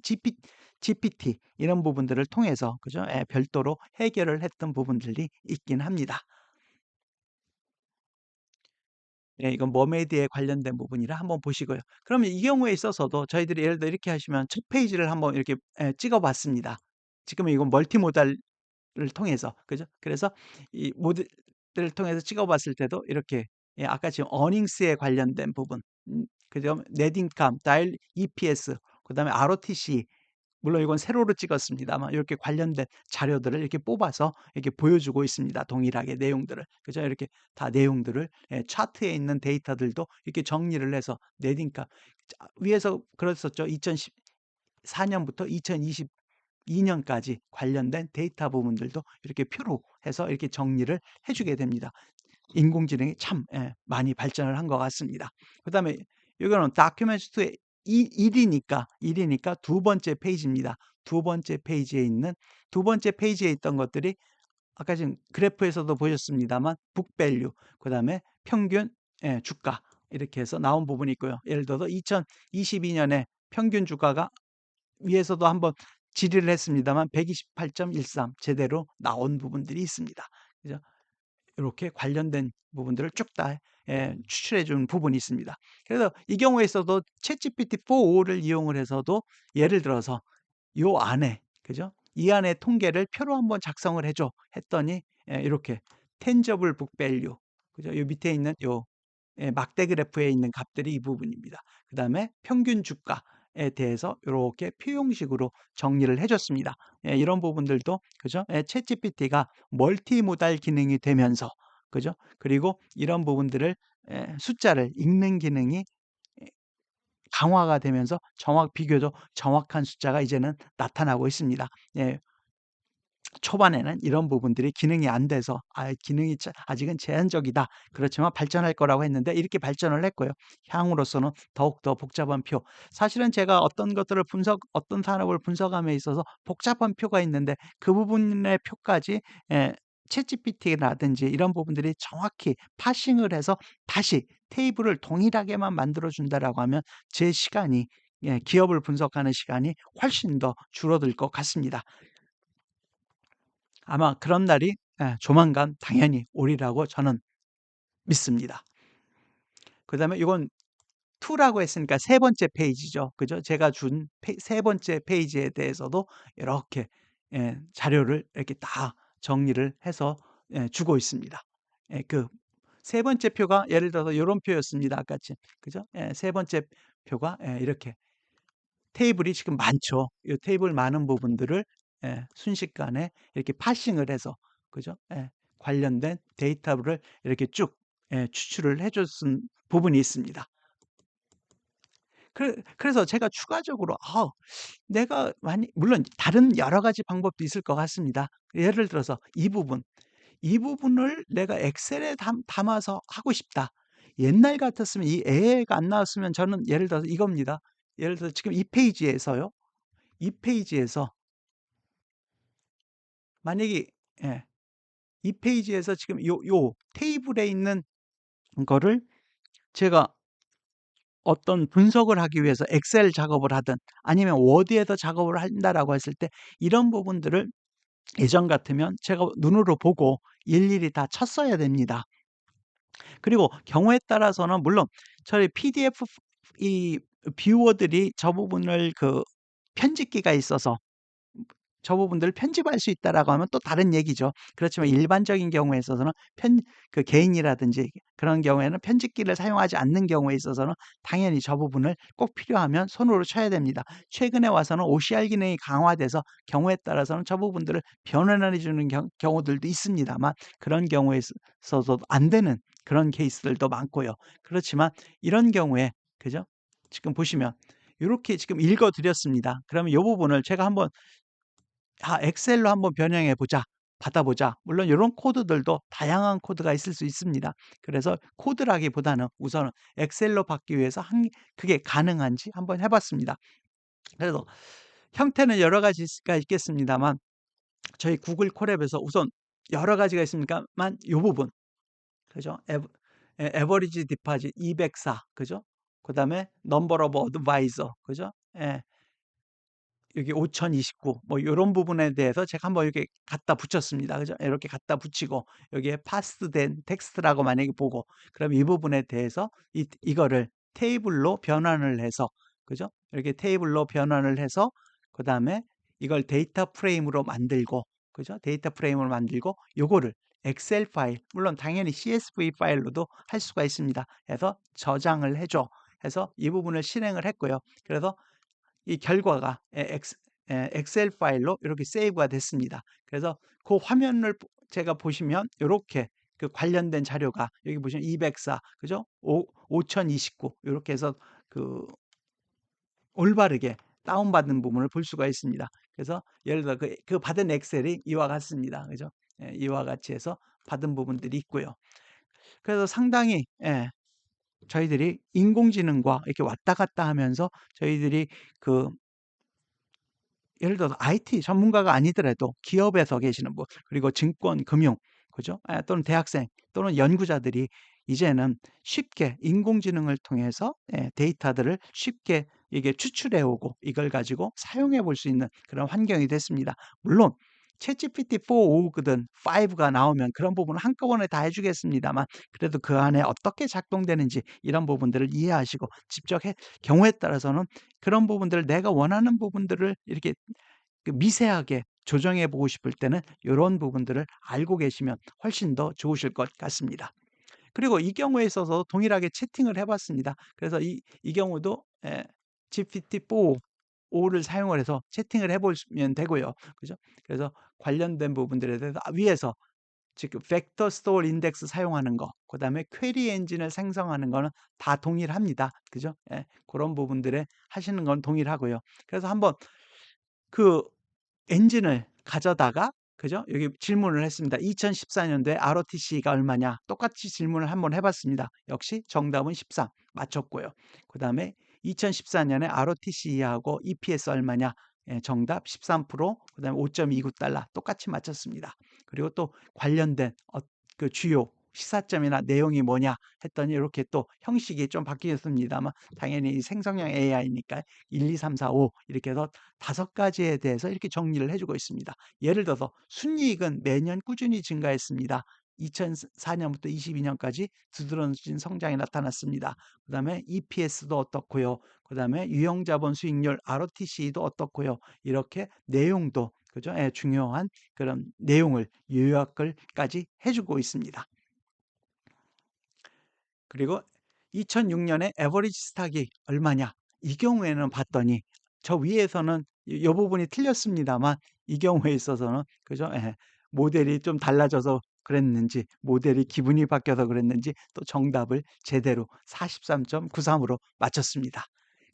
GPT 이런 부분들을 통해서 그죠? 별도로 해결을 했던 부분들이 있긴 합니다. 이건 머메이드에 관련된 부분이라 한번 보시고요. 그러면 이 경우에 있어서도 저희들이 예를 들어 이렇게 하시면 첫 페이지를 한번 이렇게 찍어 봤습니다. 지금은 이건 멀티모달 를 통해서 그죠? 그래서 이 모델을 통해서 찍어 봤을 때도 이렇게 아까 지금 어닝스에 관련된 부분 그죠? 넷인컴, 다일 EPS 그다음에 ROTC 물론 이건 세로로 찍었습니다만 이렇게 관련된 자료들을 이렇게 뽑아서 이렇게 보여주고 있습니다. 동일하게 내용들을. 그죠? 이렇게 다 내용들을 차트에 있는 데이터들도 이렇게 정리를 해서 넷인컴 위에서 그랬었죠. 2014년부터 2022년까지 관련된 데이터 부분들도 이렇게 표로 해서 이렇게 정리를 해 주게 됩니다. 인공지능이 참 많이 발전을 한 것 같습니다. 그다음에 이거는 다큐멘트 1이니까 두 번째 페이지입니다. 두 번째 페이지에 있는 두 번째 페이지에 있던 것들이 아까 지금 그래프에서도 보셨습니다만 북밸류 그다음에 평균 주가 이렇게 해서 나온 부분이 있고요. 예를 들어서 2022년에 평균 주가가 위에서도 한번 질의를 했습니다만 128.13 제대로 나온 부분들이 있습니다. 그죠? 이렇게 관련된 부분들을 쭉 다 추출해 준 부분이 있습니다. 그래서 이 경우에 있어도 챗GPT-4.5를 이용을 해서도 예를 들어서 요 안에 그죠? 이 안에 통계를 표로 한번 작성을 해 줘 했더니 이렇게 tangible book value 그죠? 요 밑에 있는 요 막대 그래프에 있는 값들이 이 부분입니다. 그다음에 평균 주가에 대해서 요렇게 표형식으로 정리를 해 줬습니다. 이런 부분들도 그죠? 챗GPT가 멀티모달 기능이 되면서 그죠? 그리고 이런 부분들을 숫자를 읽는 기능이 강화가 되면서 비교적 정확한 숫자가 이제는 나타나고 있습니다. 초반에는 이런 부분들이 기능이 안 돼서 기능이 아직은 제한적이다. 그렇지만 발전할 거라고 했는데 이렇게 발전을 했고요. 향후로서는 더욱더 복잡한 표. 사실은 제가 어떤 산업을 분석함에 있어서 복잡한 표가 있는데 그 부분의 표까지 챗GPT라든지 이런 부분들이 정확히 파싱을 해서 다시 테이블을 동일하게만 만들어 준다라고 하면 제 시간이 기업을 분석하는 시간이 훨씬 더 줄어들 것 같습니다. 아마 그런 날이 조만간 당연히 오리라고 저는 믿습니다. 그다음에 이건 2라고 했으니까 세 번째 페이지죠. 그죠? 제가 준 세 번째 페이지에 대해서도 이렇게 자료를 이렇게 다 정리를 해서 주고 있습니다. 그 세 번째 표가 예를 들어서 요런 표였습니다. 아까쯤. 그죠? 세 번째 표가 이렇게 테이블이 지금 많죠. 이 테이블 많은 부분들을 순식간에 이렇게 파싱을 해서 그죠? 관련된 데이터를 이렇게 쭉 추출을 해 줬은 부분이 있습니다. 그래서 제가 추가적으로 내가 많이 물론 다른 여러 가지 방법도 있을 것 같습니다. 예를 들어서 이 부분을 내가 엑셀에 담아서 하고 싶다. 옛날 같았으면 이 애가 안 나왔으면 저는 예를 들어서 이겁니다. 예를 들어서 지금 이 페이지에서요. 이 페이지에서 만약에 예. 이 페이지에서 지금 요 테이블에 있는 거를 제가 어떤 분석을 하기 위해서 엑셀 작업을 하든 아니면 워드에서 작업을 한다라고 했을 때 이런 부분들을 예전 같으면 제가 눈으로 보고 일일이 다 쳤어야 됩니다. 그리고 경우에 따라서는 물론 저희 PDF 이 뷰어들이 저 부분을 편집기가 있어서 저 부분들을 편집할 수 있다라고 하면 또 다른 얘기죠. 그렇지만 일반적인 경우에 있어서는 개인이라든지 그런 경우에는 편집기를 사용하지 않는 경우에 있어서는 당연히 저 부분을 꼭 필요하면 손으로 쳐야 됩니다. 최근에 와서는 OCR 기능이 강화돼서 경우에 따라서는 저 부분들을 변환해 주는 경우들도 있습니다만 그런 경우에 있어서도 안 되는 그런 케이스들도 많고요. 그렇지만 이런 경우에 그죠? 지금 보시면 요렇게 지금 읽어 드렸습니다. 그러면 요 부분을 제가 한번 엑셀로 한번 변형해 보자. 받아보자. 물론 이런 코드들도 다양한 코드가 있을 수 있습니다. 그래서 코드라기보다는 우선은 엑셀로 받기 위해서 그게 가능한지 한번 해봤습니다. 그래서 형태는 여러 가지가 있겠습니다만 저희 구글 콜앱에서 우선 여러 가지가 있습니까만 이 부분, 그죠? 에버리지 디파짓 204, 그죠? 그다음에 넘버 오브 어드바이저, 그죠? 예. 여기 5029 뭐 요런 부분에 대해서 제가 한번 이렇게 갖다 붙였습니다. 그죠? 이렇게 갖다 붙이고 여기에 파스된 텍스트라고 만약에 보고 그럼 이 부분에 대해서 이거를 테이블로 변환을 해서, 그죠? 이렇게 테이블로 변환을 해서 그다음에 이걸 데이터 프레임으로 만들고, 그죠? 데이터 프레임을 만들고 요거를 엑셀 파일, 물론 당연히 CSV 파일로도 할 수가 있습니다. 해서 저장을 해줘. 해서 이 부분을 실행을 했고요. 그래서 이 결과가 엑셀 파일로 이렇게 세이브가 됐습니다. 그래서 그 화면을 제가 보시면 이렇게 그 관련된 자료가 여기 보시면 204, 그죠? 5029 이렇게 해서 그 올바르게 다운받은 부분을 볼 수가 있습니다. 그래서 예를 들어 그 받은 엑셀이 이와 같습니다. 그죠? 예, 이와 같이 해서 받은 부분들이 있고요. 그래서 상당히 저희들이 인공지능과 이렇게 왔다 갔다 하면서 저희들이 그 예를 들어서 IT 전문가가 아니더라도 기업에서 계시는 분, 그리고 증권, 금융, 그죠? 또는 대학생 또는 연구자들이 이제는 쉽게 인공지능을 통해서 데이터들을 쉽게 이게 추출해 오고 이걸 가지고 사용해 볼 수 있는 그런 환경이 됐습니다. 물론 챗GPT 4든 5가 나오면 그런 부분을 한꺼번에 다 해주겠습니다만 그래도 그 안에 어떻게 작동되는지 이런 부분들을 이해하시고 직접 경우에 따라서는 그런 부분들을 내가 원하는 부분들을 이렇게 그 미세하게 조정해 보고 싶을 때는 이런 부분들을 알고 계시면 훨씬 더 좋으실 것 같습니다. 그리고 이 경우에 있어서 동일하게 채팅을 해봤습니다. 그래서 이 경우도 GPT-4 5를 사용을 해서 채팅을 해보시면 되고요. 그죠? 그래서 관련된 부분들에 대해서 위에서 지금 벡터 스토어 인덱스 사용하는 거, 그다음에 퀘리 엔진을 생성하는 거는 다 동일합니다. 그죠? 예, 그런 부분들에 하시는 건 동일하고요. 그래서 한번 그 엔진을 가져다가, 그죠? 여기 질문을 했습니다. 2014년도에 ROTC가 얼마냐? 똑같이 질문을 한번 해봤습니다. 역시 정답은 13 맞췄고요. 그 다음에 2014년에 ROTC하고 EPS 얼마냐? 정답 13%, 그 다음에 5.29달러 똑같이 맞췄습니다. 그리고 또 관련된 그 주요 시사점이나 내용이 뭐냐 했더니 이렇게 또 형식이 좀 바뀌었습니다만 당연히 생성형 AI니까 1, 2, 3, 4, 5 이렇게 해서 5가지에 대해서 이렇게 정리를 해주고 있습니다. 예를 들어서 순이익은 매년 꾸준히 증가했습니다. 2004년부터 22년까지 두드러진 성장이 나타났습니다. 그 다음에 EPS도 어떻고요. 그 다음에 유형자본 수익률 ROTC도 어떻고요. 이렇게 내용도, 그죠? 중요한 그런 내용을 요약을까지 해주고 있습니다. 그리고 2006년에 에버리지 스탁이 얼마냐? 이 경우에는 봤더니 저 위에서는 이 부분이 틀렸습니다만 이 경우에 있어서는, 그죠? 모델이 좀 달라져서 그랬는지 모델이 기분이 바뀌어서 그랬는지 또 정답을 제대로 43.93으로 맞췄습니다.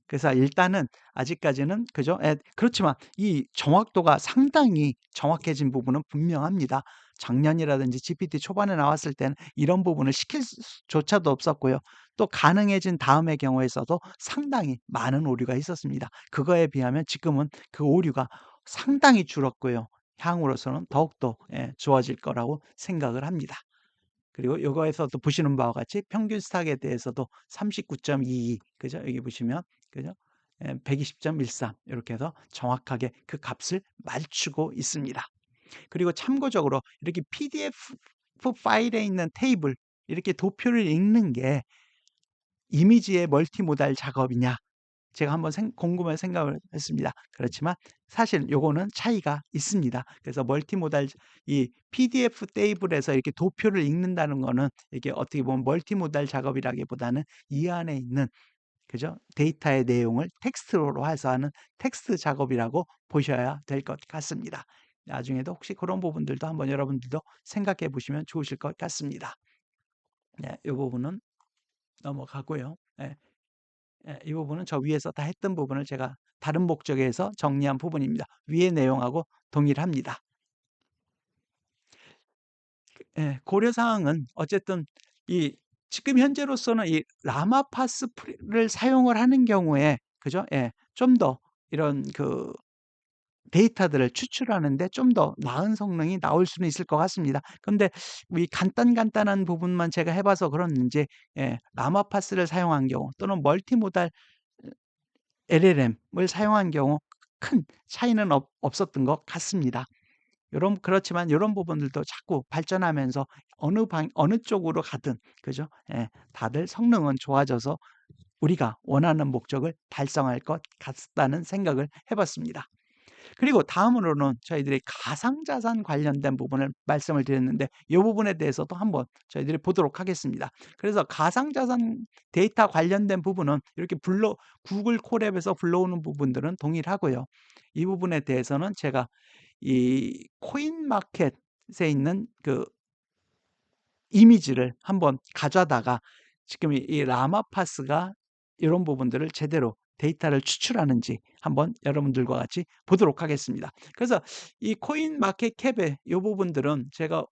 그래서 일단은 아직까지는, 그죠? 그렇지만 이 정확도가 상당히 정확해진 부분은 분명합니다. 작년이라든지 GPT 초반에 나왔을 때는 이런 부분을 시킬 조차도 없었고요. 또 가능해진 다음의 경우에 있어도 상당히 많은 오류가 있었습니다. 그거에 비하면 지금은 그 오류가 상당히 줄었고요. 향후로서는 더욱더 좋아질 거라고 생각을 합니다. 그리고 요거에서도 보시는 바와 같이 평균 스탁에 대해서도 39.22, 그죠? 여기 보시면, 그죠? 120.13 이렇게 해서 정확하게 그 값을 맞추고 있습니다. 그리고 참고적으로 이렇게 PDF 파일에 있는 테이블, 이렇게 도표를 읽는 게 이미지의 멀티모달 작업이냐? 제가 한번 곰곰이 생각을 했습니다. 그렇지만 사실 요거는 차이가 있습니다. 그래서 멀티모달, 이 PDF 테이블에서 이렇게 도표를 읽는다는 거는 이게 어떻게 보면 멀티모달 작업이라기보다는 이 안에 있는, 그죠? 데이터의 내용을 텍스트로 해서 하는 텍스트 작업이라고 보셔야 될 것 같습니다. 나중에도 혹시 그런 부분들도 한번 여러분들도 생각해 보시면 좋으실 것 같습니다. 네, 이 부분은 넘어가고요. 이 부분은 저 위에서 다 했던 부분을 제가 다른 목적에서 정리한 부분입니다. 위의 내용하고 동일합니다. 예, 고려 사항은 어쨌든 이 지금 현재로서는 이 라마파스를 사용을 하는 경우에 그죠? 예. 좀 더 이런 그 데이터들을 추출하는데 좀 더 나은 성능이 나올 수는 있을 것 같습니다. 근데 이 간단한 부분만 제가 해 봐서 그렇는지 예, 라마파스를 사용한 경우 또는 멀티모달 LLM을 사용한 경우 큰 차이는 없었던 것 같습니다. 요런 그렇지만 요런 부분들도 자꾸 발전하면서 어느 쪽으로 가든 그죠? 예. 다들 성능은 좋아져서 우리가 원하는 목적을 달성할 것 같다는 생각을 해 봤습니다. 그리고 다음으로는 저희들이 가상자산 관련된 부분을 말씀을 드렸는데 이 부분에 대해서도 한번 저희들이 보도록 하겠습니다. 그래서 가상자산 데이터 관련된 부분은 이렇게 구글 콜앱에서 불러오는 부분들은 동일하고요. 이 부분에 대해서는 제가 이 코인 마켓에 있는 그 이미지를 한번 가져다가 지금 이 라마파스가 이런 부분들을 제대로 데이터를 추출하는지 한번 여러분들과 같이 보도록 하겠습니다. 그래서 이 코인 마켓 캡의 이 부분들은 제가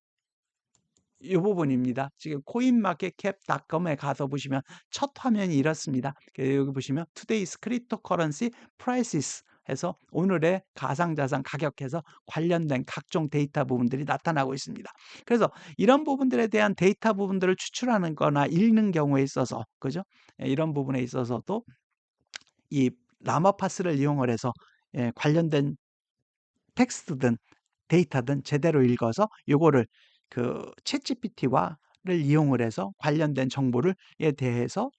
이 부분입니다. 지금 coinmarketcap.com에 가서 보시면 첫 화면이 이렇습니다. 여기 보시면 Today's Cryptocurrency Prices 해서 오늘의 가상자산 가격해서 관련된 각종 데이터 부분들이 나타나고 있습니다. 그래서 이런 부분들에 대한 데이터 부분들을 추출하는 거나 읽는 경우에 있어서 그죠? 예, 이런 부분에 있어서도 이 라마파스를 이용을 해서 예, 관련된 텍스트든 데이터든 제대로 읽어서 요거를 그 챗GPT와를 이용을 해서 관련된 정보를 에 대해서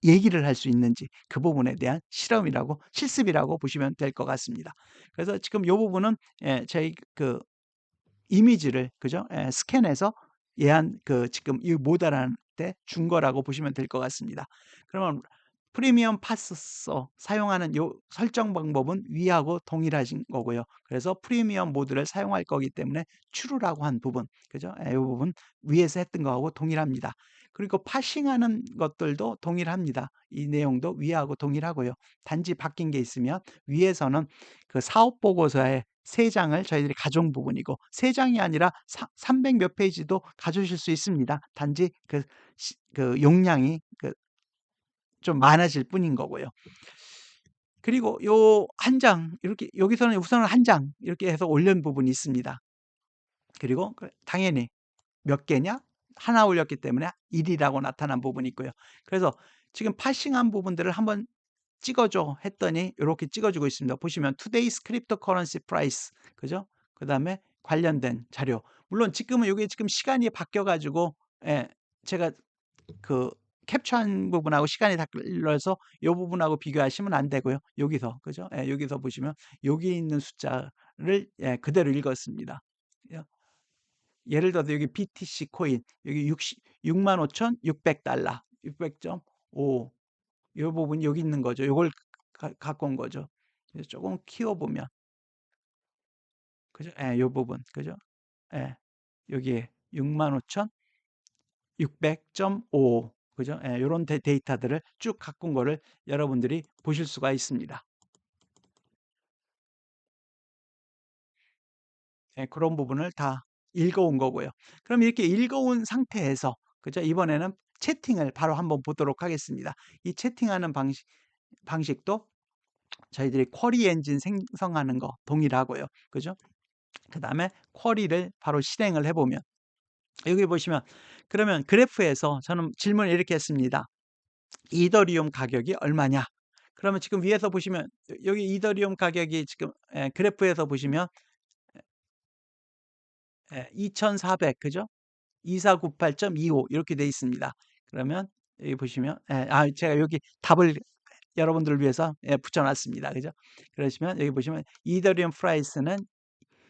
얘기를 할 수 있는지 그 부분에 대한 실습이라고 보시면 될 것 같습니다. 그래서 지금 요 부분은 예, 저희 그 이미지를 그죠? 예, 스캔해서 얘한 그 지금 이 모델한테 준 거라고 보시면 될 것 같습니다. 그러면 프리미엄 파스서 사용하는 요 설정 방법은 위하고 동일하신 거고요. 그래서 프리미엄 모드를 사용할 거기 때문에 true라고 한 부분, 그죠? 이 부분 위에서 했던 거하고 동일합니다. 그리고 파싱하는 것들도 동일합니다. 이 내용도 위하고 동일하고요. 단지 바뀐 게 있으면 위에서는 그 사업 보고서에 3장을 저희들이 가져온 부분이고 3장이 아니라 300 몇 페이지도 가져오실 수 있습니다. 단지 그 용량이 좀 많아질 뿐인 거고요. 그리고 요 한 장 이렇게 여기서는 우선은 한 장 이렇게 해서 올린 부분이 있습니다. 그리고 당연히 몇 개냐? 하나 올렸기 때문에 1이라고 나타난 부분이 있고요. 그래서 지금 파싱한 부분들을 한번 찍어줘 했더니 이렇게 찍어주고 있습니다. 보시면 Today's Cryptocurrency Price 그죠? 그다음에 관련된 자료. 물론 지금은 이게 지금 시간이 바뀌어 가지고 예, 제가 그 캡처한 부분하고 시간이 달라서 이 부분하고 비교하시면 안 되고요. 여기서 그죠? 예, 여기서 보시면 여기 있는 숫자를 예, 그대로 읽었습니다. 예, 예를 들어서 여기 BTC 코인 여기 65,600달러 600.5 이 부분이 여기 있는 거죠. 요걸 갖고 온 거죠. 그래서 조금 키워보면 그죠? 예, 요 부분 그죠? 예, 여기에 65,600.5 그죠? 예, 요런 데이터들을 쭉 갖고 온 거를 여러분들이 보실 수가 있습니다. 예, 그런 부분을 다 읽어온 거고요. 그럼 이렇게 읽어온 상태에서 그죠? 이번에는 채팅을 바로 한번 보도록 하겠습니다. 이 채팅하는 방식도 저희들이 쿼리 엔진 생성하는 거 동일하고요. 그죠? 그다음에 쿼리를 바로 실행을 해 보면 여기 보시면 그러면 그래프에서 저는 질문을 이렇게 했습니다. 이더리움 가격이 얼마냐? 그러면 지금 위에서 보시면 여기 이더리움 가격이 지금 그래프에서 보시면 2,400 그죠? 2498.25 이렇게 돼 있습니다. 그러면 여기 보시면 제가 여기 답을 여러분들을 위해서 붙여놨습니다. 그죠? 그러시면 여기 보시면 이더리움 프라이스는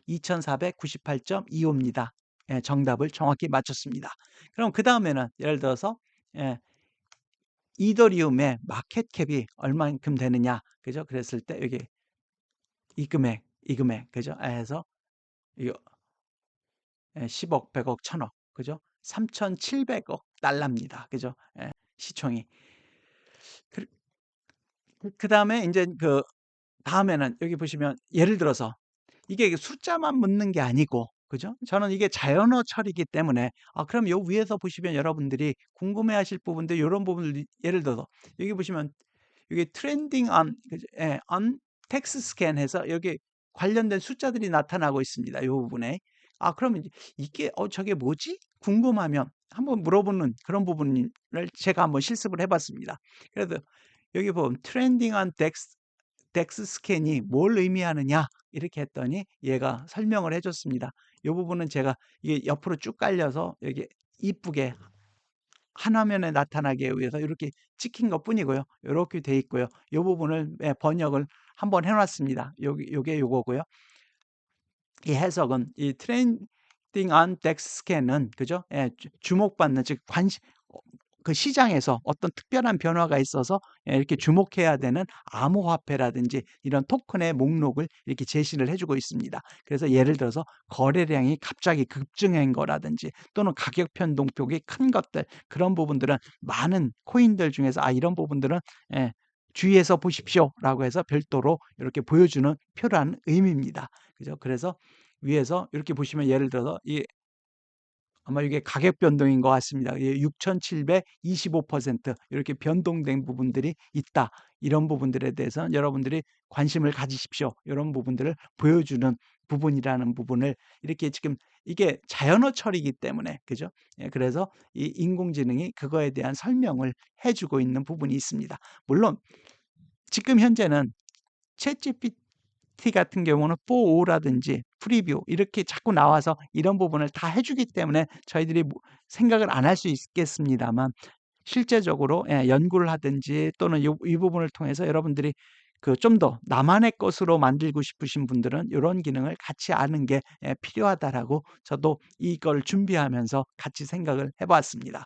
2,498.25입니다. 예, 정답을 정확히 맞췄습니다. 그럼 그 다음에는 예를 들어서 예, 이더리움의 마켓캡이 얼만큼 되느냐, 그죠? 그랬을 때 여기 이 금액, 그죠? 해서 이거 10억, 100억, 1000억, 그죠? 3,700억 달러입니다. 그죠? 예, 시총이. 그 다음에 이제 그 다음에는 여기 보시면 예를 들어서 이게 숫자만 묻는 게 아니고 그죠? 저는 이게 자연어 처리이기 때문에 그럼 요 위에서 보시면 여러분들이 궁금해하실 부분들 요런 부분을 예를 들어서 여기 보시면 여기 트렌딩 on 그죠? 예, on 텍스트 스캔 해서 여기 관련된 숫자들이 나타나고 있습니다. 요 부분에. 그러면 이게 저게 뭐지? 궁금하면 한번 물어보는 그런 부분을 제가 한번 실습을 해 봤습니다. 그래서 여기 보면 트렌딩 on 덱스 스캔이 뭘 의미하느냐 이렇게 했더니 얘가 설명을 해 줬습니다. 이 부분은 제가 이게 옆으로 쭉 깔려서 여기 이쁘게 한 화면에 나타나기 위해서 이렇게 찍힌 것뿐이고요. 이렇게 돼 있고요. 이 부분을 번역을 한번 해 놨습니다. 요게 요거고요. 이 해석은 이 트렌딩 on 덱스 스캔은 그죠? 예, 주목받는 즉 관심 그 시장에서 어떤 특별한 변화가 있어서 이렇게 주목해야 되는 암호화폐라든지 이런 토큰의 목록을 이렇게 제시를 해주고 있습니다. 그래서 예를 들어서 거래량이 갑자기 급증한 거라든지 또는 가격 변동폭이 큰 것들 그런 부분들은 많은 코인들 중에서 이런 부분들은 주의해서 보십시오라고 해서 별도로 이렇게 보여주는 표라는 의미입니다. 그죠? 그래서 위에서 이렇게 보시면 예를 들어서 아마 이게 가격 변동인 것 같습니다. 6,725% 이렇게 변동된 부분들이 있다. 이런 부분들에 대해서 여러분들이 관심을 가지십시오. 이런 부분들을 보여주는 부분이라는 부분을 이렇게 지금 이게 자연어 처리이기 때문에 그죠? 그래서 이 인공지능이 그거에 대한 설명을 해주고 있는 부분이 있습니다. 물론 지금 현재는 챗GPT 같은 경우는 4.5라든지 프리뷰 이렇게 자꾸 나와서 이런 부분을 다 해주기 때문에 저희들이 생각을 안 할 수 있겠습니다만 실제적으로 연구를 하든지 또는 이 부분을 통해서 여러분들이 그 좀 더 나만의 것으로 만들고 싶으신 분들은 이런 기능을 같이 아는 게 필요하다라고 저도 이걸 준비하면서 같이 생각을 해봤습니다.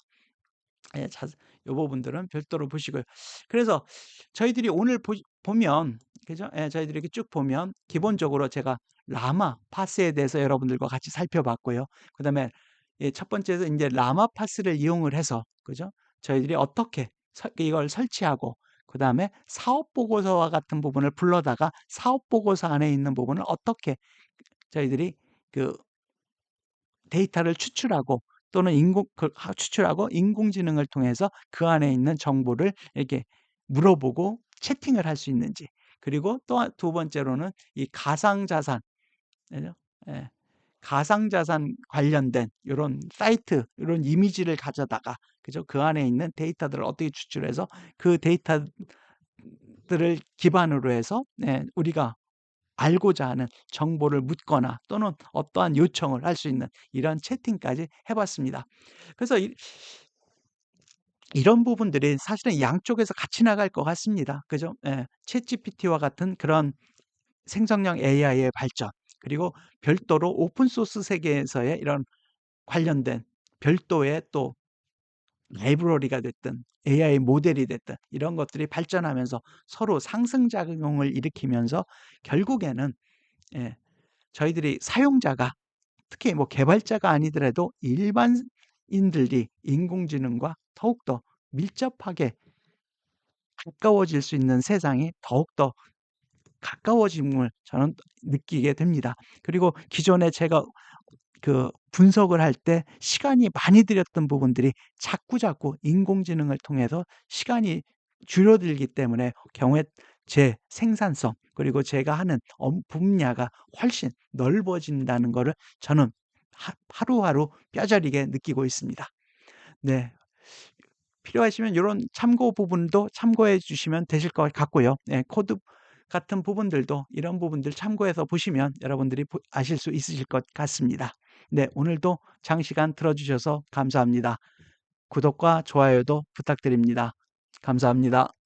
이 부분들은 별도로 보시고요. 그래서 저희들이 오늘 보면 그죠? 저희들이 이렇게 쭉 보면 기본적으로 제가 라마 파스에 대해서 여러분들과 같이 살펴봤고요. 그다음에 첫 번째로 이제 라마 파스를 이용을 해서 그죠? 저희들이 어떻게 이걸 설치하고 그다음에 사업 보고서와 같은 부분을 불러다가 사업 보고서 안에 있는 부분을 어떻게 저희들이 그 데이터를 추출하고 또는 추출하고 인공지능을 통해서 그 안에 있는 정보를 이렇게 물어보고 채팅을 할 수 있는지 그리고 또 두 번째로는 이 가상자산 그죠? 예. 가상자산 관련된 요런 사이트 요런 이미지를 가져다가 그죠? 그 안에 있는 데이터들을 어떻게 추출해서 그 데이터들을 기반으로 해서 우리가 알고자 하는 정보를 묻거나 또는 어떠한 요청을 할 수 있는 이런 채팅까지 해 봤습니다. 그래서 이런 부분들이 사실은 양쪽에서 같이 나갈 것 같습니다. 그죠? 챗GPT와 같은 그런 생성형 AI의 발전 그리고 별도로 오픈 소스 세계에서의 이런 관련된 별도의 또 라이브러리가 됐든 AI 모델이 됐든 이런 것들이 발전하면서 서로 상승작용을 일으키면서 결국에는 저희들이 사용자가 특히 뭐 개발자가 아니더라도 일반인들이 인공지능과 더욱더 밀접하게 가까워질 수 있는 세상이 더욱더 가까워짐을 저는 느끼게 됩니다. 그리고 기존에 제가 그 분석을 할 때 시간이 많이 들였던 부분들이 자꾸자꾸 인공지능을 통해서 시간이 줄어들기 때문에 경우에 제 생산성 그리고 제가 하는 분야가 훨씬 넓어진다는 거를 저는 하루하루 뼈저리게 느끼고 있습니다. 네. 필요하시면 요런 참고 부분도 참고해 주시면 되실 것 같고요. 코드 같은 부분들도 이런 부분들 참고해서 보시면 여러분들이 아실 수 있으실 것 같습니다. 네, 오늘도 장시간 들어 주셔서 감사합니다. 구독과 좋아요도 부탁드립니다. 감사합니다.